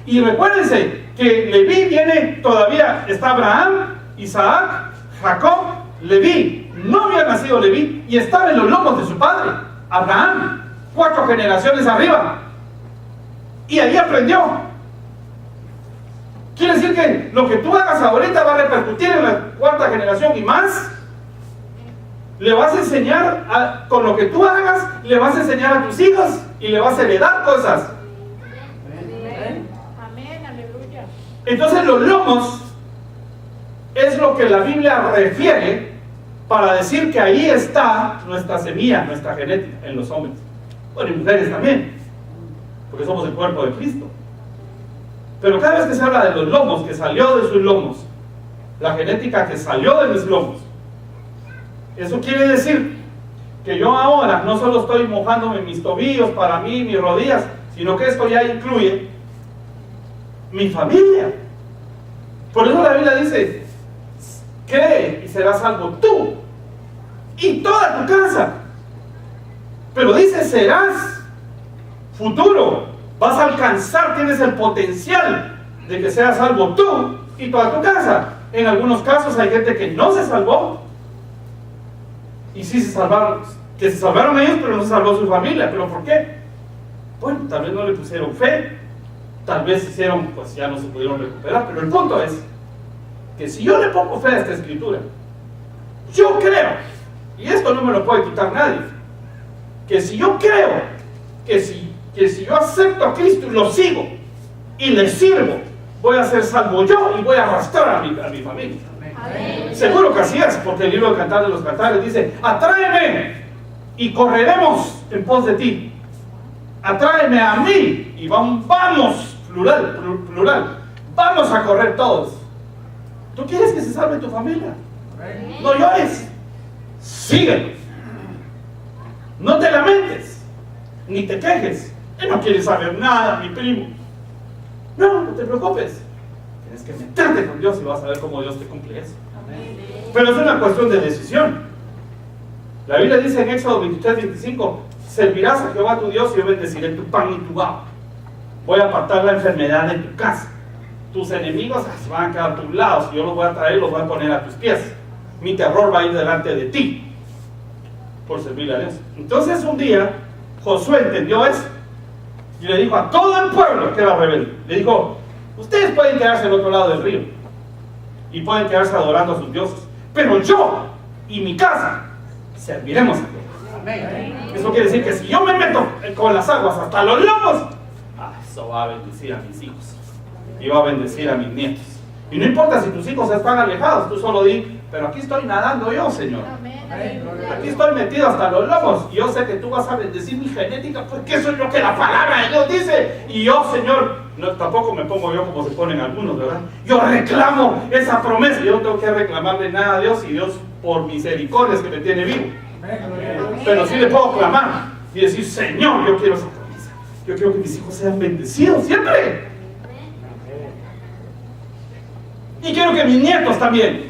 Y recuérdense que Leví viene, todavía está Abraham, Isaac, Jacob, Leví. No había nacido Leví y estaba en los lomos de su padre Abraham, 4 generaciones arriba. Y ahí aprendió. Quiere decir que lo que tú hagas ahorita va a repercutir en la 4ª generación y más. Le vas a enseñar, con lo que tú hagas, le vas a enseñar a tus hijos y le vas a heredar cosas. Amén, aleluya. Entonces los lomos es lo que la Biblia refiere para decir que ahí está nuestra semilla, nuestra genética en los hombres. Bueno, y mujeres también, porque somos el cuerpo de Cristo. Pero cada vez que se habla de los lomos, que salió de sus lomos, la genética que salió de mis lomos, eso quiere decir que yo ahora no solo estoy mojándome mis tobillos para mí, mis rodillas, sino que esto ya incluye mi familia. Por eso la Biblia dice, cree y serás salvo tú y toda tu casa. Pero dice, serás futuro, vas a alcanzar, tienes el potencial de que seas salvo tú y toda tu casa. En algunos casos hay gente que no se salvó y sí se salvaron, que se salvaron ellos, pero no se salvó su familia. ¿Pero por qué? Bueno, tal vez no le pusieron fe, tal vez hicieron, pues ya no se pudieron recuperar. Pero el punto es que si yo le pongo fe a esta escritura, yo creo, y esto no me lo puede quitar nadie, que si yo creo que si yo acepto a Cristo y lo sigo y le sirvo, voy a ser salvo yo y voy a arrastrar a mi familia. Amén. Seguro que así es, porque el libro de Cantar de los Cantares dice, atráeme y correremos en pos de ti. Atráeme a mí y vamos, plural, vamos a correr todos. ¿Tú quieres que se salve tu familia? No llores, síguelo. No te lamentes, ni te quejes. Él no quiere saber nada, mi primo. No te preocupes. Tienes que meterte con Dios y vas a ver cómo Dios te cumple eso. Pero es una cuestión de decisión. La Biblia dice en Éxodo 23-25, servirás a Jehová tu Dios y yo bendeciré tu pan y tu agua. Voy a apartar la enfermedad de tu casa. Tus enemigos se van a quedar a tus lados y yo los voy a traer y los voy a poner a tus pies. Mi terror va a ir delante de ti por servirle a Dios. Entonces un día Josué entendió eso y le dijo a todo el pueblo que era rebelde, le dijo, ustedes pueden quedarse al otro lado del río y pueden quedarse adorando a sus dioses, pero yo y mi casa serviremos a Dios. Amén. Eso quiere decir que si yo me meto con las aguas hasta los lomos, eso va a bendecir a mis hijos y va a bendecir a mis nietos. Y no importa si tus hijos están alejados, tú solo di, pero aquí estoy nadando yo, Señor. Aquí estoy metido hasta los lomos y yo sé que tú vas a bendecir mi genética porque eso es lo que la palabra de Dios dice. Y yo, Señor, no, tampoco me pongo yo como se ponen algunos, ¿verdad? Yo reclamo esa promesa. Yo no tengo que reclamarle nada a Dios y Dios por misericordias que me tiene vivo. Pero sí le puedo clamar y decir, Señor, yo quiero esa promesa. Yo quiero que mis hijos sean bendecidos siempre. Y quiero que mis nietos también.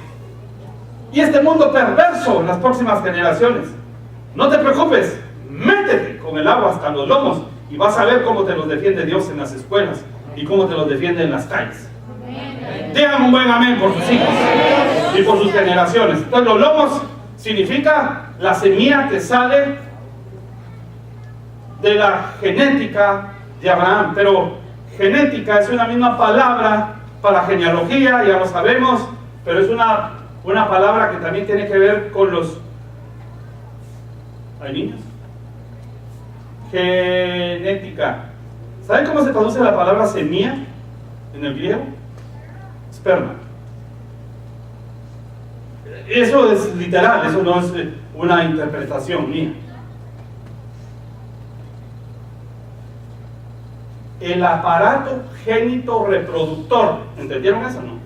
Y este mundo perverso en las próximas generaciones. No te preocupes, métete con el agua hasta los lomos y vas a ver cómo te los defiende Dios en las escuelas y cómo te los defiende en las calles. Digan un buen amén por sus hijos y por sus generaciones. Entonces los lomos significa la semilla que sale de la genética de Abraham. Pero genética es una misma palabra para genealogía, ya lo sabemos, pero es una palabra que también tiene que ver con los... ¿Hay niños? Genética. ¿Saben cómo se traduce la palabra semilla en el griego? Esperma. Eso es literal, eso no es una interpretación mía. El aparato génito reproductor. ¿Entendieron eso o no?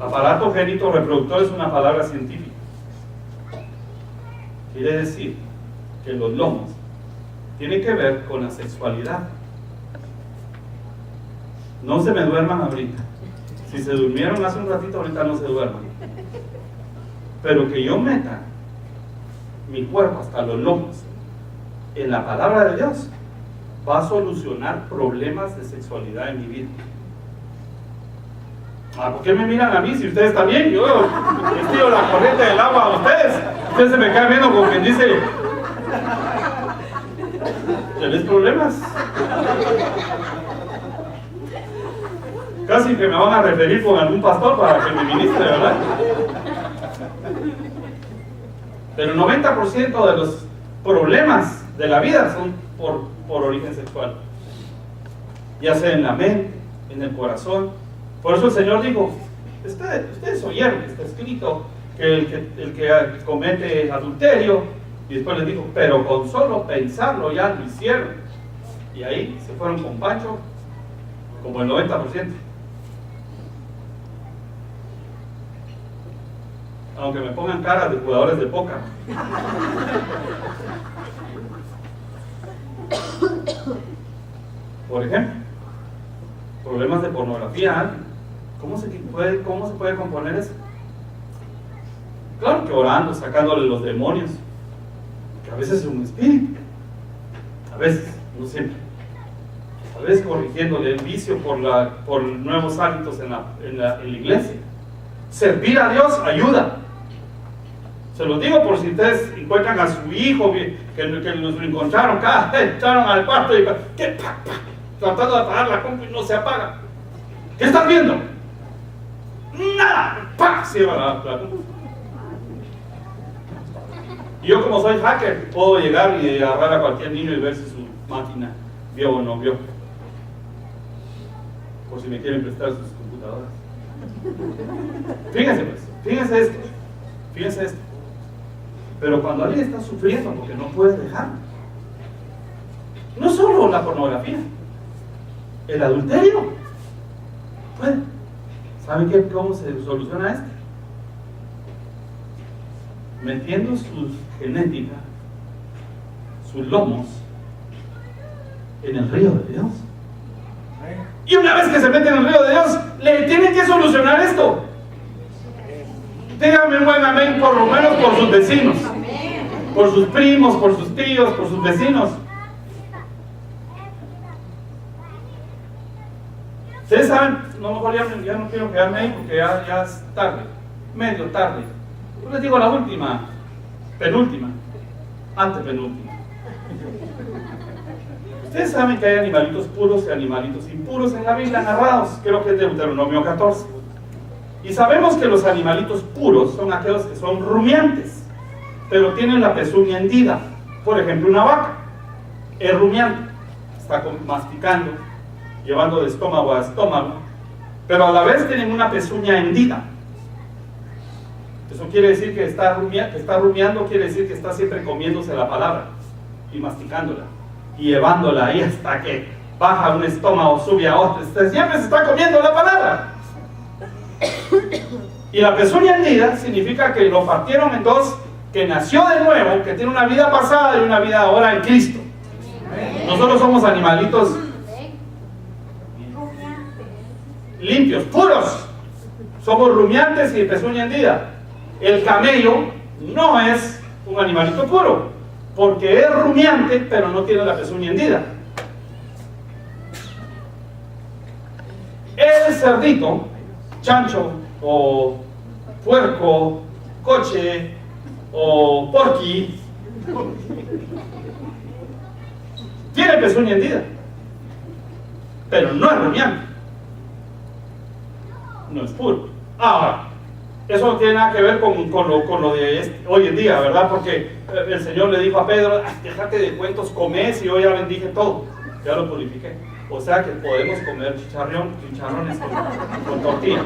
Aparato génito reproductor es una palabra científica. Quiere decir que los lomos tienen que ver con la sexualidad. No se me duerman ahorita. Si se durmieron hace un ratito, ahorita no se duerman. Pero que yo meta mi cuerpo hasta los lomos en la palabra de Dios va a solucionar problemas de sexualidad en mi vida. ¿Por qué me miran a mí si ustedes también? Yo les tiro la corriente del agua a ustedes. Ustedes se me caen viendo como quien dice: ¿tienes problemas? Casi que me van a referir con algún pastor para que me ministre, ¿verdad? Pero el 90% de los problemas de la vida son por origen sexual. Ya sea en la mente, en el corazón. Por eso el Señor dijo: ustedes oyeron que está escrito que el que comete adulterio, y después les dijo: pero con solo pensarlo ya lo hicieron. Y ahí se fueron con Pancho como el 90%. Aunque me pongan caras de jugadores de póker. Por ejemplo, problemas de pornografía. ¿Cómo se puede componer eso? Claro que orando, sacándole los demonios, que a veces es un espíritu, a veces, no siempre, a veces corrigiéndole el vicio por nuevos hábitos en la iglesia. Servir a Dios ayuda. Se los digo por si ustedes encuentran a su hijo que los encontraron, entraron al cuarto y tratando de apagar la compu y no se apaga. ¿Qué estás viendo? Nada. ¡Pah! Se lleva la compu. Y yo, como soy hacker, puedo llegar y agarrar a cualquier niño y ver si su máquina vio o no vio. Por si me quieren prestar sus computadoras. Fíjense pues, fíjense esto. Pero cuando alguien está sufriendo porque no puede dejar, no solo la pornografía, el adulterio, puede. ¿Saben cómo se soluciona esto? Metiendo su genética, sus lomos, en el río de Dios. Y una vez que se meten en el río de Dios, le tienen que solucionar esto. Díganme un buen amén, por lo menos por sus vecinos, por sus primos, por sus tíos, por sus vecinos. Ustedes saben, mejor ya no quiero quedarme ahí porque ya es tarde, medio tarde. Yo les digo la última, penúltima, antepenúltima. Ustedes saben que hay animalitos puros y animalitos impuros en la Biblia narrados, creo que es Deuteronomio 14. Y sabemos que los animalitos puros son aquellos que son rumiantes, pero tienen la pezuña hendida. Por ejemplo, una vaca es rumiante, está masticando, llevando de estómago a estómago, pero a la vez tienen una pezuña hendida. Eso quiere decir que está rumiando, quiere decir que está siempre comiéndose la palabra y masticándola y llevándola ahí hasta que baja un estómago, sube a otro. Siempre se está comiendo la palabra. Y la pezuña hendida significa que lo partieron en dos, que nació de nuevo, que tiene una vida pasada y una vida ahora en Cristo. Nosotros somos animalitos limpios, puros. Somos rumiantes y pezuña hendida. El camello no es un animalito puro, porque es rumiante, pero no tiene la pezuña hendida. El cerdito, chancho o puerco, coche o porqui, tiene pezuña hendida, pero no es rumiante, no es puro. Ahora, Eso no tiene nada que ver con lo de hoy en día, ¿verdad? Porque el Señor le dijo a Pedro, déjate de cuentos, comés, y yo ya bendije todo, ya lo purifiqué. O sea que podemos comer chicharrones con tortilla,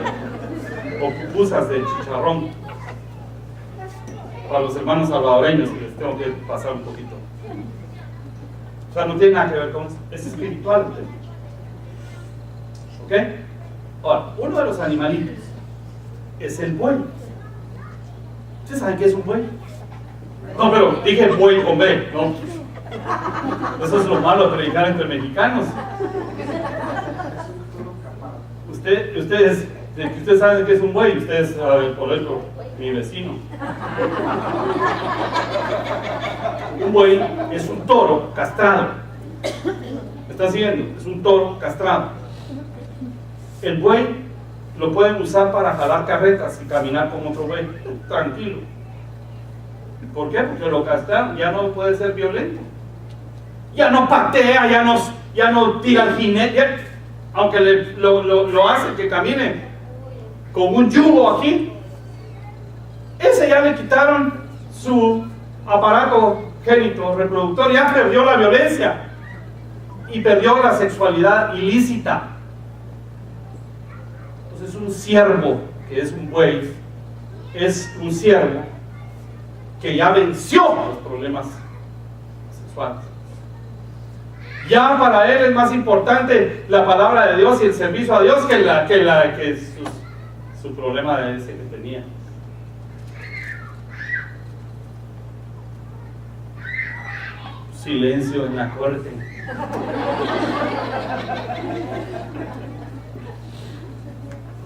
o pupusas de chicharrón. Para los hermanos salvadoreños, que les tengo que pasar un poquito. O sea, no tiene nada que ver con eso, es espiritual. ¿Ok? Ahora, uno de los animalitos es el buey. ¿Ustedes saben qué es un buey? No, pero dije buey con B, no. Eso es lo malo de predicar entre mexicanos. Ustedes saben qué es un buey, ustedes saben, por ejemplo, mi vecino. Un buey es un toro castrado. ¿Me están siguiendo? Es un toro castrado. El buey lo pueden usar para jalar carretas y caminar con otro buey, tranquilo. ¿Por qué? Porque lo castraron, ya no puede ser violento. Ya no patea, ya no tira al jinete, aunque lo hace que camine con un yugo aquí. Ese ya le quitaron su aparato génito reproductor, ya perdió la violencia y perdió la sexualidad ilícita. Entonces un ciervo, que es un buey, es un ciervo que ya venció los problemas sexuales. Ya para él es más importante la palabra de Dios y el servicio a Dios que su problema de ese que tenía. Silencio en la corte.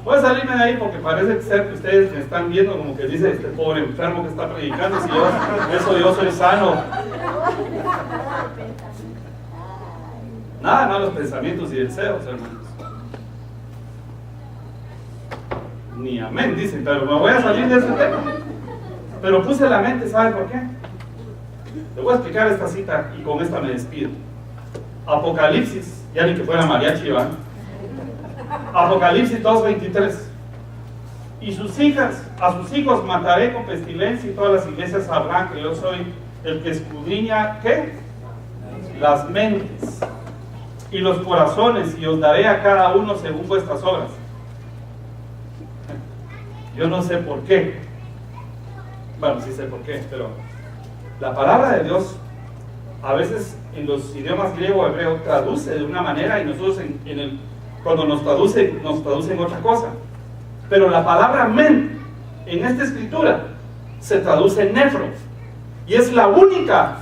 Voy a salirme de ahí porque parece ser que ustedes me están viendo como que dice este pobre enfermo que está predicando. Si yo soy sano. Nada, malos pensamientos y deseos, hermanos. Ni amén, dicen, pero me voy a salir de ese tema. Pero puse la mente, ¿sabe por qué? Le voy a explicar esta cita y con esta me despido. Apocalipsis, ya ni que fuera mariachi, ¿va? Apocalipsis 2:23. Y a sus hijos mataré con pestilencia, y todas las iglesias sabrán que yo soy el que escudriña, ¿qué? Las mentes y los corazones, y os daré a cada uno según vuestras obras. Yo no sé por qué. Bueno, sí sé por qué, pero la palabra de Dios a veces en los idiomas griego o hebreo traduce de una manera y nosotros cuando nos traducen otra cosa. Pero la palabra men en esta escritura se traduce nefro, y es la única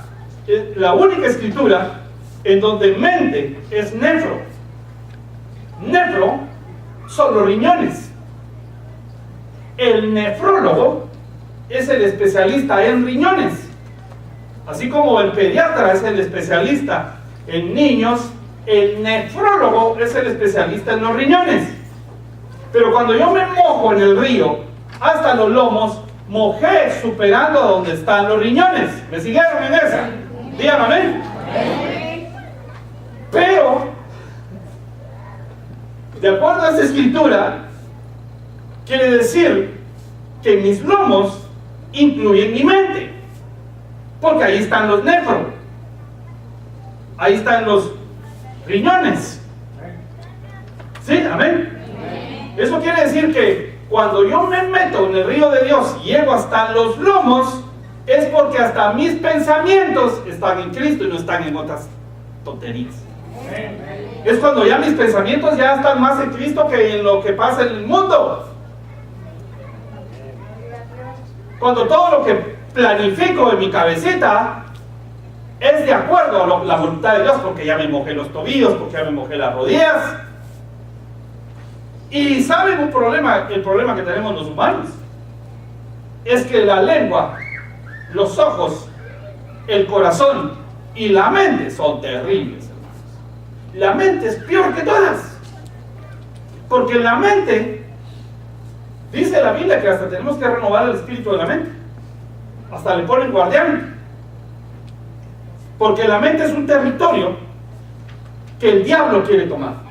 escritura en donde mente es nefro. Nefro son los riñones. El nefrólogo es el especialista en riñones, así como el pediatra es el especialista en niños. El nefrólogo es el especialista en los riñones. Pero cuando yo me mojo en el río hasta los lomos, mojé superando a donde están los riñones. ¿Me siguieron en esa? Díganme amén. Pero, de acuerdo a esa escritura, quiere decir que mis lomos incluyen mi mente, porque ahí están los nefros, ahí están los riñones. ¿Sí? Amén. Eso quiere decir que cuando yo me meto en el río de Dios y llego hasta los lomos, es porque hasta mis pensamientos están en Cristo y no están en otras tonterías. Es cuando ya mis pensamientos ya están más en Cristo que en lo que pasa en el mundo. Cuando todo lo que planifico en mi cabecita es de acuerdo a la voluntad de Dios, porque ya me mojé los tobillos, porque ya me mojé las rodillas. Y ¿saben el problema que tenemos los humanos? Es que la lengua, los ojos, el corazón y la mente son terribles, hermanos. La mente es peor que todas, porque la mente, dice la Biblia que hasta tenemos que renovar el espíritu de la mente, hasta le ponen guardián, porque la mente es un territorio que el diablo quiere tomar.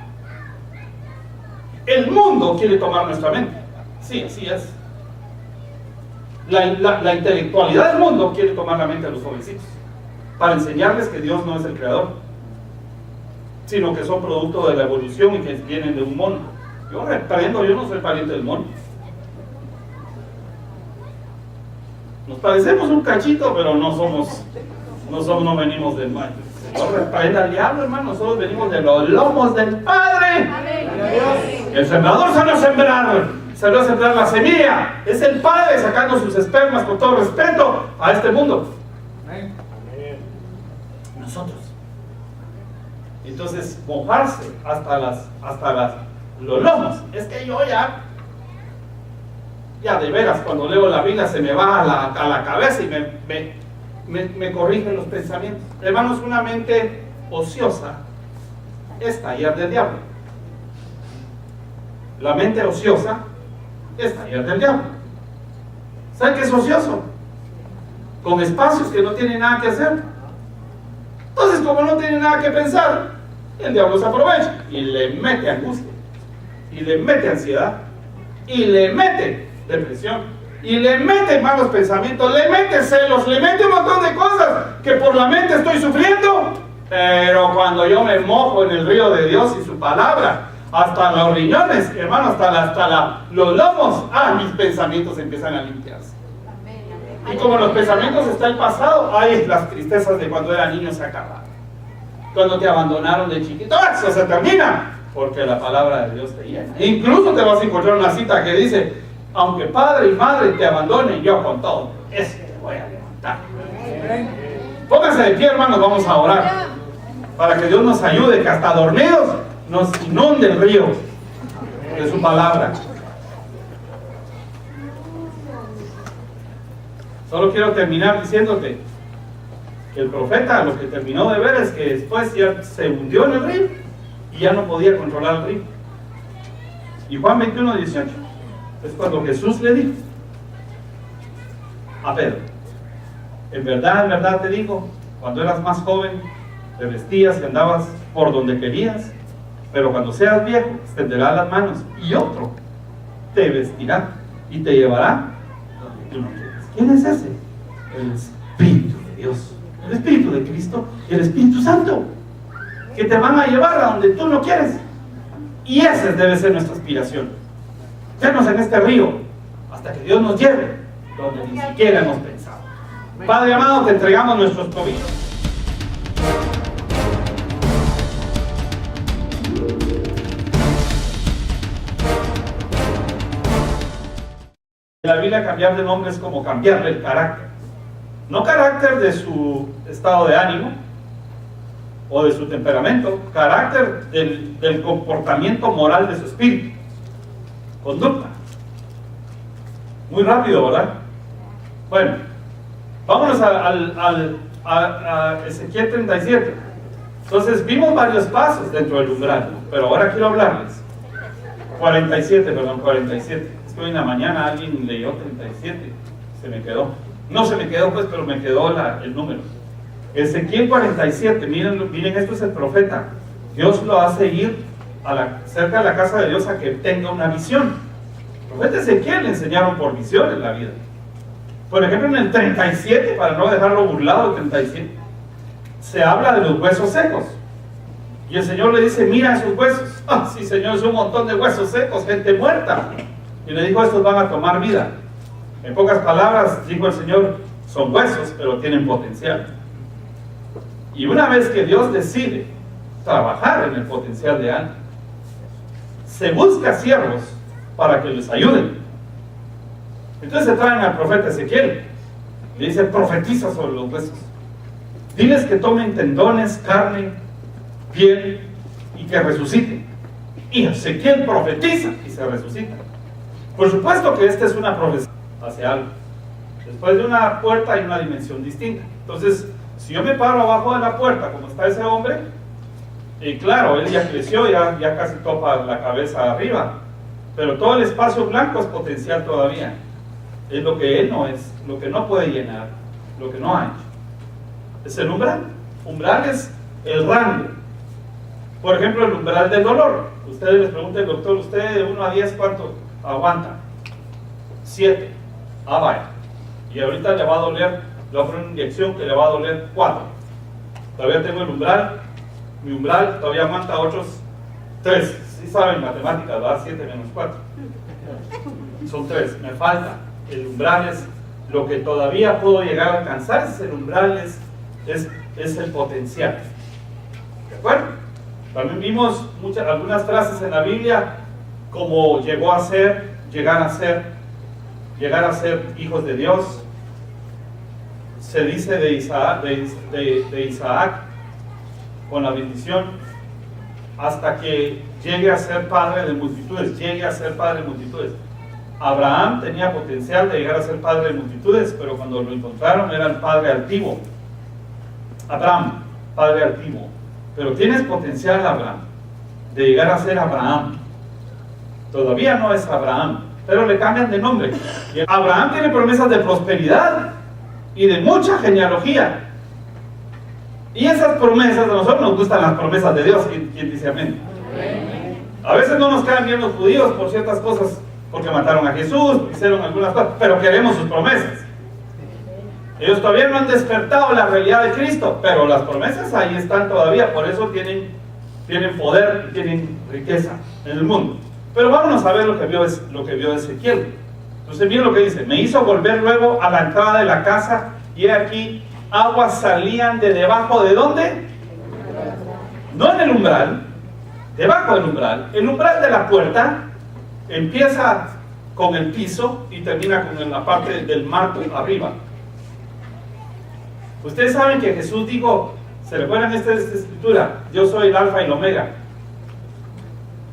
El mundo quiere tomar nuestra mente. Sí, así es. La intelectualidad del mundo quiere tomar la mente de los jovencitos para enseñarles que Dios no es el creador, sino que son producto de la evolución y que vienen de un mono. Yo reprendo, yo no soy pariente del mono. Nos parecemos un cachito, pero no venimos del mal. No reprenda al diablo, hermano. Nosotros venimos de los lomos del Padre. El sembrador salió a sembrar la semilla. Es el Padre sacando sus espermas con todo respeto a este mundo. Nosotros. Entonces, mojarse hasta los lomos. Es que yo ya de veras, cuando leo la Biblia se me va a la cabeza y me corrigen los pensamientos. Hermanos, una mente ociosa es taller del diablo. La mente ociosa es taller del diablo. ¿Saben qué es ocioso? Con espacios que no tienen nada que hacer. Entonces, como no tiene nada que pensar, el diablo se aprovecha y le mete angustia, y le mete ansiedad, y le mete depresión, y le mete malos pensamientos, le mete celos, le mete un montón de cosas que por la mente estoy sufriendo. Pero cuando yo me mojo en el río de Dios y su palabra, hasta los riñones, hermano, hasta los lomos, mis pensamientos empiezan a limpiarse. Y como los pensamientos está el pasado, las tristezas de cuando era niño se acaban. Cuando te abandonaron de chiquito, eso se termina, porque la palabra de Dios te llena. E incluso te vas a encontrar una cita que dice: aunque padre y madre te abandonen, yo con todo, es que te voy a levantar. Pónganse de pie, hermanos, vamos a orar, para que Dios nos ayude, que hasta dormidos nos inunde el río de su palabra. Solo quiero terminar diciéndote que el profeta lo que terminó de ver es que después ya se hundió en el río y ya no podía controlar el río. Y Juan 21:18 es cuando Jesús le dijo a Pedro: en verdad te digo, cuando eras más joven te vestías y andabas por donde querías, pero cuando seas viejo extenderás las manos y otro te vestirá y te llevará donde tú no quieres. ¿Quién es ese? El Espíritu de Dios, el Espíritu de Cristo y el Espíritu Santo, que te van a llevar a donde tú no quieres. Y esa debe ser nuestra aspiración: quedarnos en este río hasta que Dios nos lleve donde ni siquiera hemos pensado. Padre amado, te entregamos nuestros tobillos. En la Biblia, cambiar de nombre es como cambiarle el carácter. No carácter de su estado de ánimo o de su temperamento, carácter del comportamiento moral de su espíritu, conducta. Muy rápido, ¿verdad? Bueno, vámonos a Ezequiel 37. Entonces vimos varios pasos dentro del umbral, pero ahora quiero hablarles. 47. Es que hoy en la mañana alguien leyó 37, se me quedó. No se me quedó pues, pero me quedó el número. Ezequiel 47, miren, esto es el profeta. Dios lo hace ir cerca de la casa de Dios a que tenga una visión. El profeta Ezequiel le enseñaron por visiones la vida. Por ejemplo, en el 37, para no dejarlo burlado, el 37, se habla de los huesos secos. Y el Señor le dice: mira esos huesos. Sí, Señor, es un montón de huesos secos, gente muerta. Y le dijo: estos van a tomar vida. En pocas palabras, dijo el Señor: son huesos, pero tienen potencial. Y una vez que Dios decide trabajar en el potencial de alguien, se busca siervos para que les ayuden. Entonces se traen al profeta Ezequiel. Le dice: profetiza sobre los huesos. Diles que tomen tendones, carne, piel y que resuciten. Y Ezequiel profetiza y se resucita. Por supuesto que esta es una profecía hacia algo. Después de una puerta hay una dimensión distinta. Entonces, si yo me paro abajo de la puerta como está ese hombre, y claro, él ya creció, ya casi topa la cabeza arriba, pero todo el espacio blanco es potencial todavía. Es lo que él no es, lo que no puede llenar, lo que no ha hecho. Es el umbral. Umbral es el rango. Por ejemplo, el umbral del dolor. Ustedes les preguntan: doctor, ¿usted de 1 a 10 cuánto aguanta? 7. Vaya. Y ahorita le va a doler, le voy a poner una inyección que le va a doler 4. Todavía tengo el umbral, mi umbral todavía aguanta otros 3. Si saben matemáticas, va a 7 menos 4. Son 3, me falta. El umbral es lo que todavía puedo llegar a alcanzar, es el umbral, es el potencial. ¿De acuerdo? También vimos algunas frases en la Biblia, como llegar a ser hijos de Dios. Se dice de Isaac con la bendición, hasta que llegue a ser padre de multitudes, Abraham tenía potencial de llegar a ser padre de multitudes, pero cuando lo encontraron era el padre altivo. Abraham, padre altivo. Pero tienes potencial, Abraham, de llegar a ser Abraham. Todavía no es Abraham, pero le cambian de nombre. Abraham tiene promesas de prosperidad y de mucha genealogía. Y esas promesas, a nosotros nos gustan las promesas de Dios. ¿Quién dice amén? A veces no nos caen bien los judíos por ciertas cosas, porque mataron a Jesús, hicieron algunas cosas, pero queremos sus promesas. Ellos todavía no han despertado la realidad de Cristo, pero las promesas ahí están todavía, por eso tienen poder, tienen riqueza en el mundo. Pero vámonos a ver lo que vio Ezequiel. Entonces miren lo que dice: me hizo volver luego a la entrada de la casa, y aquí aguas salían de debajo ¿de dónde? No en el umbral, debajo del umbral. El umbral de la puerta empieza con el piso y termina con la parte del marco arriba. Ustedes saben que Jesús dijo, ¿se recuerdan esta escritura? Yo soy el alfa y el omega.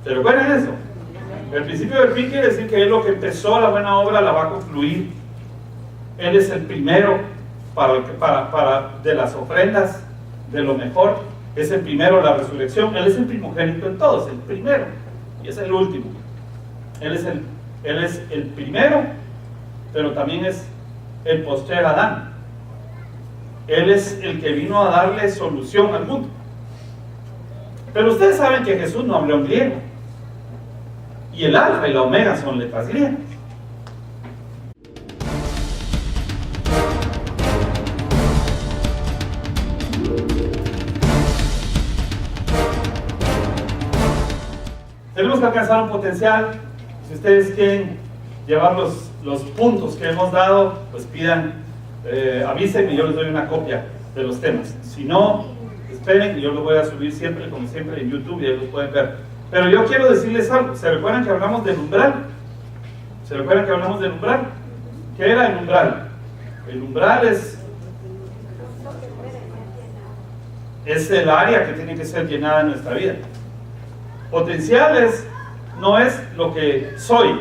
¿Se recuerdan eso? El principio del fin quiere decir que Él, lo que empezó la buena obra, la va a concluir. Él es el primero de las ofrendas, de lo mejor. Es el primero, la resurrección. Él es el primogénito en todos, el primero, y es el último. Él es el primero, pero también es el postrer Adán. Él es el que vino a darle solución al mundo. Pero ustedes saben que Jesús no habló en griego, y el alfa y la omega son letras griegas. Tenemos que alcanzar un potencial. Si ustedes quieren llevar los puntos que hemos dado, pues pidan, avísenme y yo les doy una copia de los temas. Si no, esperen y yo los voy a subir siempre, como siempre, en YouTube, y ahí los pueden ver. Pero yo quiero decirles algo. ¿Se recuerdan que hablamos del umbral? ¿Se recuerdan que hablamos del umbral? ¿Qué era el umbral? El umbral es el área que tiene que ser llenada en nuestra vida. Potenciales no es lo que soy,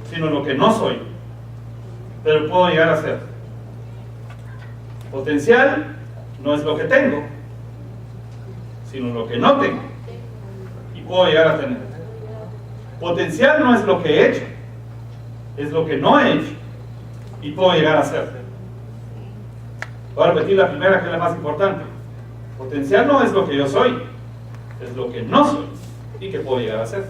sino lo que no soy, pero puedo llegar a ser. Potencial no es lo que tengo, sino lo que no tengo, y puedo llegar a tener. Potencial no es lo que he hecho, es lo que no he hecho, y puedo llegar a ser. Voy a repetir la primera, que es la más importante. Potencial no es lo que yo soy, es lo que no soy y que puedo llegar a ser.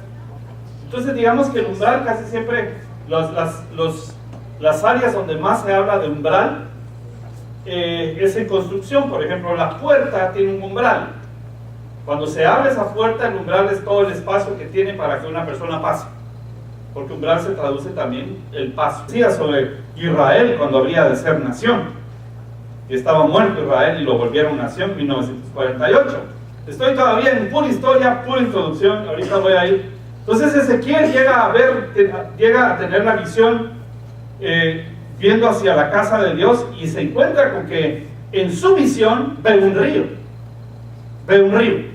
Entonces digamos que el umbral, casi siempre las áreas donde más se habla de umbral es en construcción. Por ejemplo, la puerta tiene un umbral. Cuando se abre esa puerta, el umbral es todo el espacio que tiene para que una persona pase, porque umbral se traduce también el paso. Decía sobre Israel cuando habría de ser nación, y estaba muerto Israel y lo volvieron nación en 1948. Estoy todavía en pura historia, pura introducción, ahorita voy a ir. Entonces Ezequiel llega a tener la visión viendo hacia la casa de Dios, y se encuentra con que en su visión ve un río.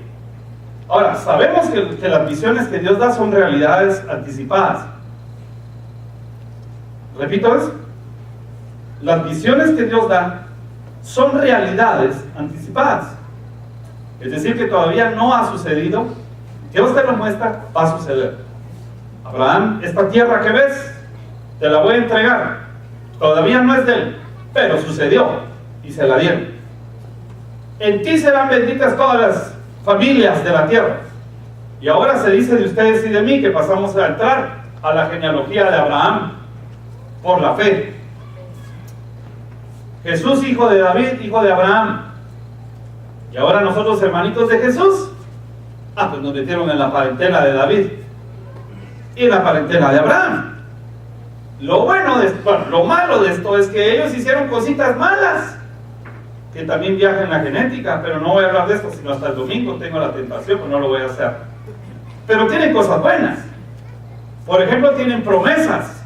Ahora, sabemos que las visiones que Dios da son realidades anticipadas. Repito eso. Las visiones que Dios da son realidades anticipadas. Es decir, que todavía no ha sucedido. Dios te lo muestra, va a suceder. Abraham, esta tierra que ves, te la voy a entregar. Todavía no es de él, pero sucedió y se la dieron. En ti serán benditas todas las familias de la tierra. Y ahora se dice de ustedes y de mí que pasamos a entrar a la genealogía de Abraham por la fe. Jesús, hijo de David, hijo de Abraham. Y ahora nosotros, hermanitos de Jesús, pues nos metieron en la parentela de David y en la parentela de Abraham. Lo malo de esto es que ellos hicieron cositas malas, que también viajan en la genética, pero no voy a hablar de esto, sino hasta el domingo tengo la tentación, pues no lo voy a hacer. Pero tienen cosas buenas. Por ejemplo, tienen promesas.